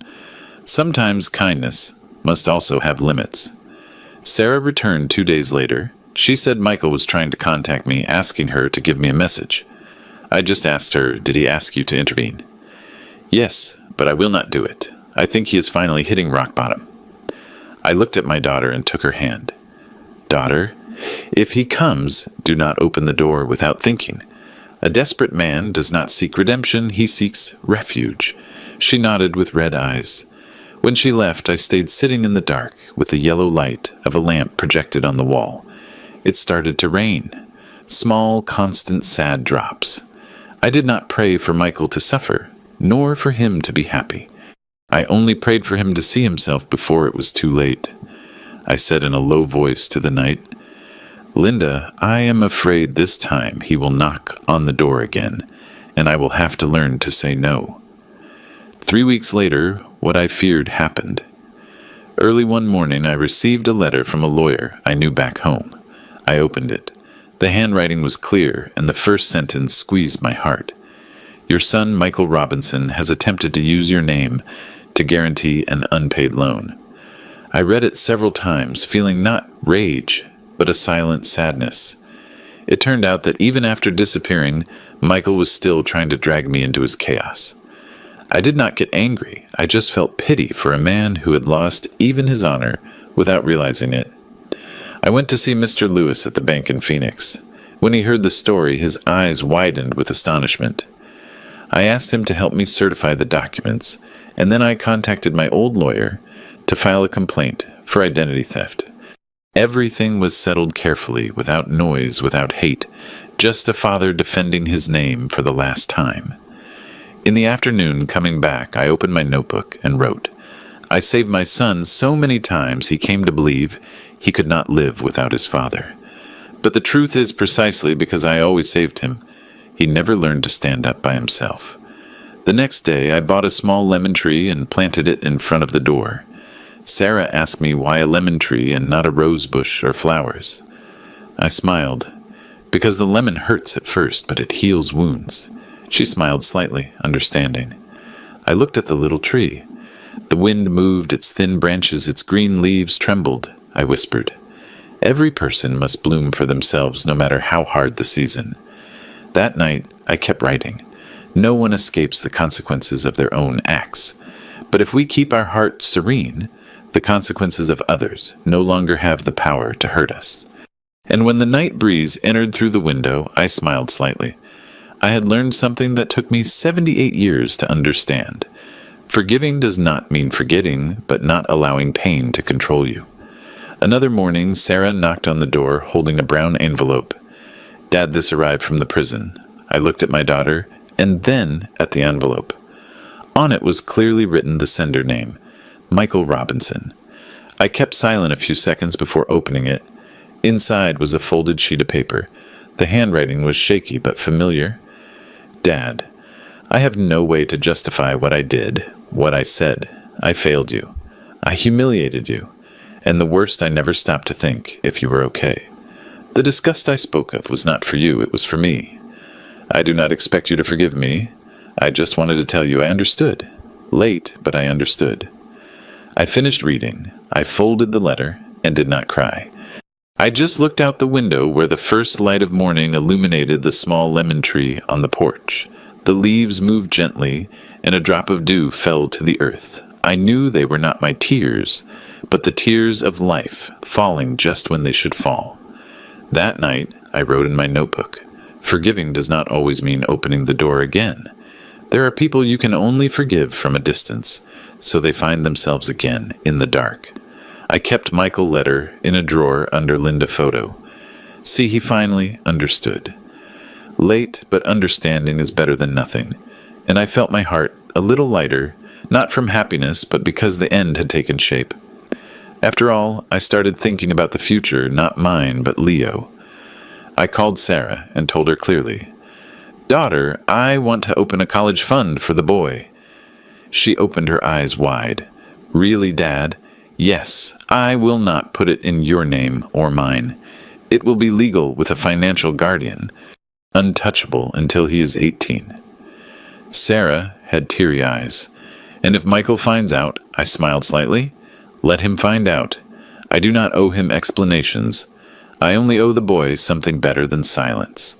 Sometimes kindness must also have limits." Sarah returned 2 days later. She said Michael was trying to contact me, asking her to give me a message. I just asked her, "Did he ask you to intervene?" "Yes, but I will not do it. I think he is finally hitting rock bottom." I looked at my daughter and took her hand. "Daughter, if he comes, do not open the door without thinking. A desperate man does not seek redemption, he seeks refuge." She nodded with red eyes. When she left, I stayed sitting in the dark with the yellow light of a lamp projected on the wall. It started to rain. Small, constant, sad drops. I did not pray for Michael to suffer, nor for him to be happy. I only prayed for him to see himself before it was too late. I said in a low voice to the night, "Linda, I am afraid this time he will knock on the door again, and I will have to learn to say no." 3 weeks later, what I feared happened. Early one morning, I received a letter from a lawyer I knew back home. I opened it. The handwriting was clear, and the first sentence squeezed my heart. Your son, Michael Robinson, has attempted to use your name to guarantee an unpaid loan. I read it several times, feeling not rage, but a silent sadness. It turned out that even after disappearing, Michael was still trying to drag me into his chaos. I did not get angry. I just felt pity for a man who had lost even his honor without realizing it. I went to see Mr. Lewis at the bank in Phoenix. When he heard the story, his eyes widened with astonishment. I asked him to help me certify the documents, and then I contacted my old lawyer to file a complaint for identity theft. Everything was settled carefully, without noise, without hate, just a father defending his name for the last time. In the afternoon, coming back, I opened my notebook and wrote, I saved my son so many times he came to believe he could not live without his father. But the truth is precisely because I always saved him, he never learned to stand up by himself. The next day, I bought a small lemon tree and planted it in front of the door. Sarah asked me why a lemon tree and not a rose bush or flowers. I smiled. Because the lemon hurts at first, but it heals wounds. She smiled slightly, understanding. I looked at the little tree. The wind moved its thin branches, its green leaves trembled. I whispered, Every person must bloom for themselves, no matter how hard the season. That night, I kept writing. No one escapes the consequences of their own acts. But if we keep our heart serene, the consequences of others no longer have the power to hurt us. And when the night breeze entered through the window, I smiled slightly. I had learned something that took me 78 years to understand. Forgiving does not mean forgetting, but not allowing pain to control you. Another morning, Sarah knocked on the door, holding a brown envelope. Dad, this arrived from the prison. I looked at my daughter, and then at the envelope. On it was clearly written the sender name, Michael Robinson. I kept silent a few seconds before opening it. Inside was a folded sheet of paper. The handwriting was shaky but familiar. Dad, I have no way to justify what I did, what I said. I failed you. I humiliated you. And the worst, I never stopped to think if you were okay. The disgust I spoke of was not for you, it was for me. I do not expect you to forgive me. I just wanted to tell you I understood. Late, but I understood. I finished reading. I folded the letter and did not cry. I just looked out the window where the first light of morning illuminated the small lemon tree on the porch. The leaves moved gently, and a drop of dew fell to the earth. I knew they were not my tears, but the tears of life, falling just when they should fall. That night, I wrote in my notebook, forgiving does not always mean opening the door again. There are people you can only forgive from a distance, so they find themselves again in the dark. I kept Michael's letter in a drawer under Linda photo. See, he finally understood. Late, but understanding is better than nothing, and I felt my heart a little lighter, not from happiness, but because the end had taken shape. After all, I started thinking about the future, not mine, but Leo. I called Sarah and told her clearly, Daughter, I want to open a college fund for the boy. She opened her eyes wide. Really, Dad? Yes, I will not put it in your name or mine. It will be legal with a financial guardian, untouchable until he is 18. Sarah had teary eyes. And if Michael finds out, I smiled slightly, let him find out. I do not owe him explanations. I only owe the boy something better than silence.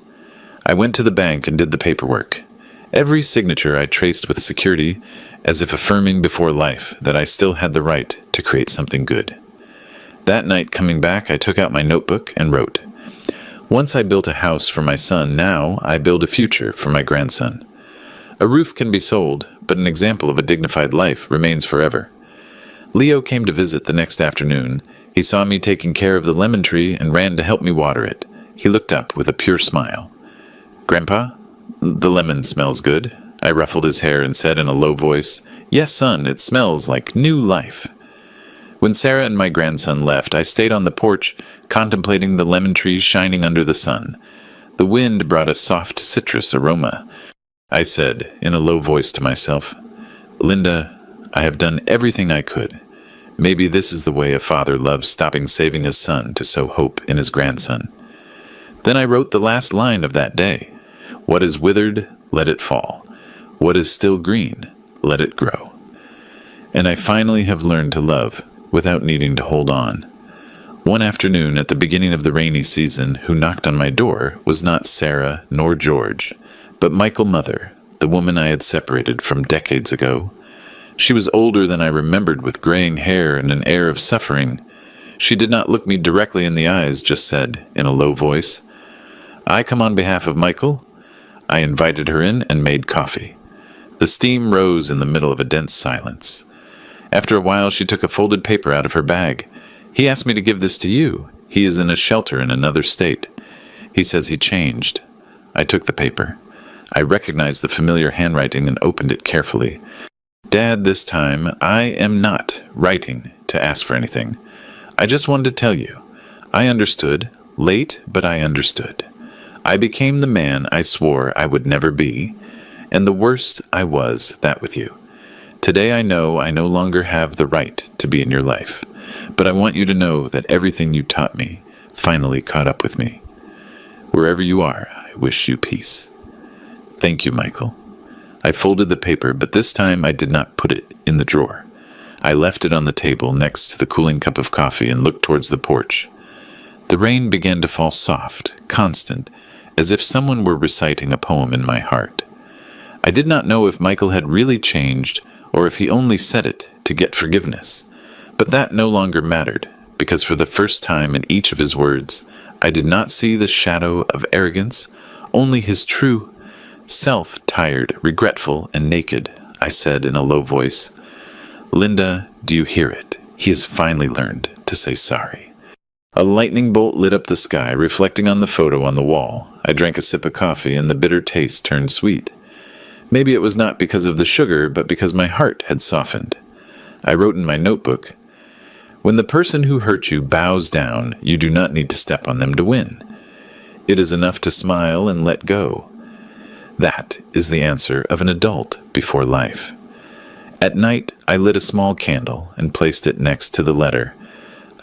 I went to the bank and did the paperwork. Every signature I traced with security, as if affirming before life that I still had the right to create something good. That night, coming back, I took out my notebook and wrote, Once I built a house for my son, now I build a future for my grandson. A roof can be sold, but an example of a dignified life remains forever. Leo came to visit the next afternoon. He saw me taking care of the lemon tree and ran to help me water it. He looked up with a pure smile. Grandpa, the lemon smells good. I ruffled his hair and said in a low voice, Yes, son, it smells like new life. When Sarah and my grandson left, I stayed on the porch, contemplating the lemon trees shining under the sun. The wind brought a soft citrus aroma. I said, in a low voice to myself, Linda, I have done everything I could. Maybe this is the way a father loves, stopping saving his son to sow hope in his grandson. Then I wrote the last line of that day. What is withered, let it fall. What is still green, let it grow. And I finally have learned to love without needing to hold on. One afternoon at the beginning of the rainy season, who knocked on my door was not Sarah nor George, but Michael Mother, the woman I had separated from decades ago. She was older than I remembered, with graying hair and an air of suffering. She did not look me directly in the eyes, just said, in a low voice, "I come on behalf of Michael." I invited her in and made coffee. The steam rose in the middle of a dense silence. After a while, she took a folded paper out of her bag. "He asked me to give this to you. He is in a shelter in another state. He says he changed." I took the paper. I recognized the familiar handwriting and opened it carefully. "Dad, this time, I am not writing to ask for anything. I just wanted to tell you. I understood. Late, but I understood. I became the man I swore I would never be, and the worst I was, that with you. Today I know I no longer have the right to be in your life, but I want you to know that everything you taught me finally caught up with me. Wherever you are, I wish you peace. Thank you, Michael." I folded the paper, but this time I did not put it in the drawer. I left it on the table next to the cooling cup of coffee and looked towards the porch. The rain began to fall soft, constant, as if someone were reciting a poem in my heart. I did not know if Michael had really changed or if he only said it to get forgiveness. But that no longer mattered, because for the first time in each of his words, I did not see the shadow of arrogance, only his true self, tired, regretful, and naked. I said in a low voice, "Linda, do you hear it? He has finally learned to say sorry." A lightning bolt lit up the sky, reflecting on the photo on the wall. I drank a sip of coffee, and the bitter taste turned sweet. Maybe it was not because of the sugar, but because my heart had softened. I wrote in my notebook, "When the person who hurt you bows down, you do not need to step on them to win. It is enough to smile and let go. That is the answer of an adult before life." At night, I lit a small candle and placed it next to the letter.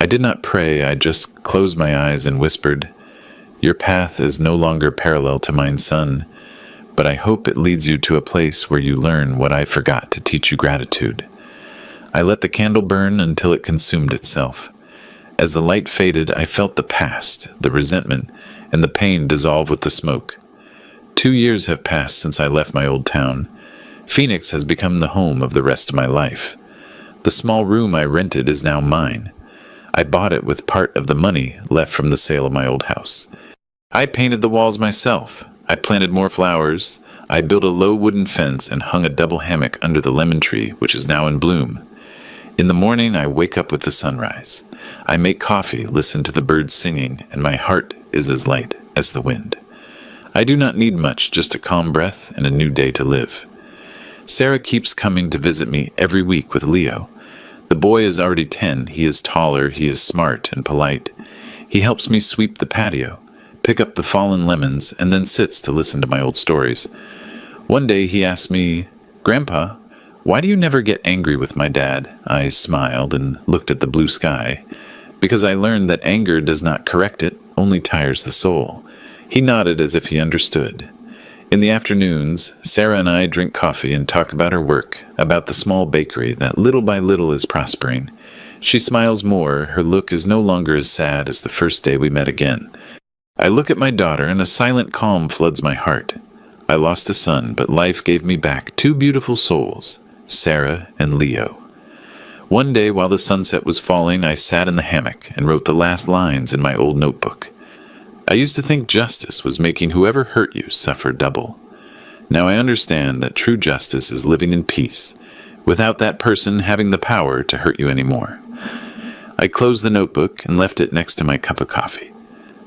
I did not pray, I just closed my eyes and whispered, "Your path is no longer parallel to mine, son, but I hope it leads you to a place where you learn what I forgot to teach you, gratitude." I let the candle burn until it consumed itself. As the light faded, I felt the past, the resentment, and the pain dissolve with the smoke. 2 years have passed since I left my old town. Phoenix has become the home of the rest of my life. The small room I rented is now mine. I bought it with part of the money left from the sale of my old house. I painted the walls myself. I planted more flowers. I built a low wooden fence and hung a double hammock under the lemon tree, which is now in bloom. In the morning, I wake up with the sunrise. I make coffee, listen to the birds singing, and my heart is as light as the wind. I do not need much, just a calm breath and a new day to live. Sarah keeps coming to visit me every week with Leo. The boy is already 10. He is taller, he is smart and polite. He helps me sweep the patio, pick up the fallen lemons, and then sits to listen to my old stories. One day he asked me, "Grandpa, why do you never get angry with my dad?" I smiled and looked at the blue sky, because I learned that anger does not correct it, only tires the soul. He nodded as if he understood. In the afternoons, Sarah and I drink coffee and talk about her work, about the small bakery that little by little is prospering. She smiles more. Her look is no longer as sad as the first day we met again. I look at my daughter, and a silent calm floods my heart. I lost a son, but life gave me back 2 beautiful souls, Sarah and Leo. One day, while the sunset was falling, I sat in the hammock and wrote the last lines in my old notebook. I used to think justice was making whoever hurt you suffer double. Now I understand that true justice is living in peace, without that person having the power to hurt you anymore. I closed the notebook and left it next to my cup of coffee.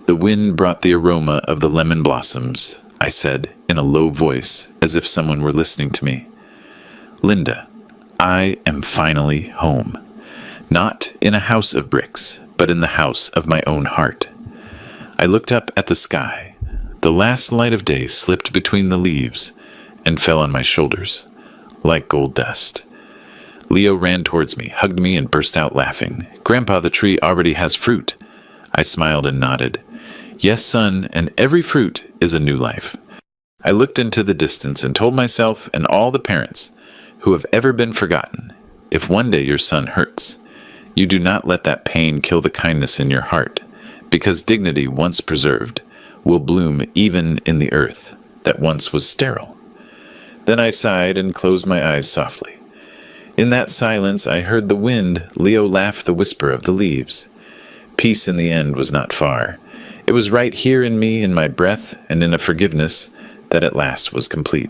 The wind brought the aroma of the lemon blossoms. I said in a low voice, as if someone were listening to me, "Linda, I am finally home. Not in a house of bricks, but in the house of my own heart." I looked up at the sky. The last light of day slipped between the leaves and fell on my shoulders, like gold dust. Leo ran towards me, hugged me, and burst out laughing. "Grandpa, the tree already has fruit." I smiled and nodded. Yes, son, and every fruit is a new life. I looked into the distance and told myself and all the parents who have ever been forgotten, if one day your son hurts, you do not let that pain kill the kindness in your heart, because dignity once preserved will bloom even in the earth that once was sterile. Then I sighed and closed my eyes softly. In that silence I heard the wind Leo laugh the whisper of the leaves. Peace in the end was not far. It was right here in me, in my breath, and in a forgiveness that at last was complete.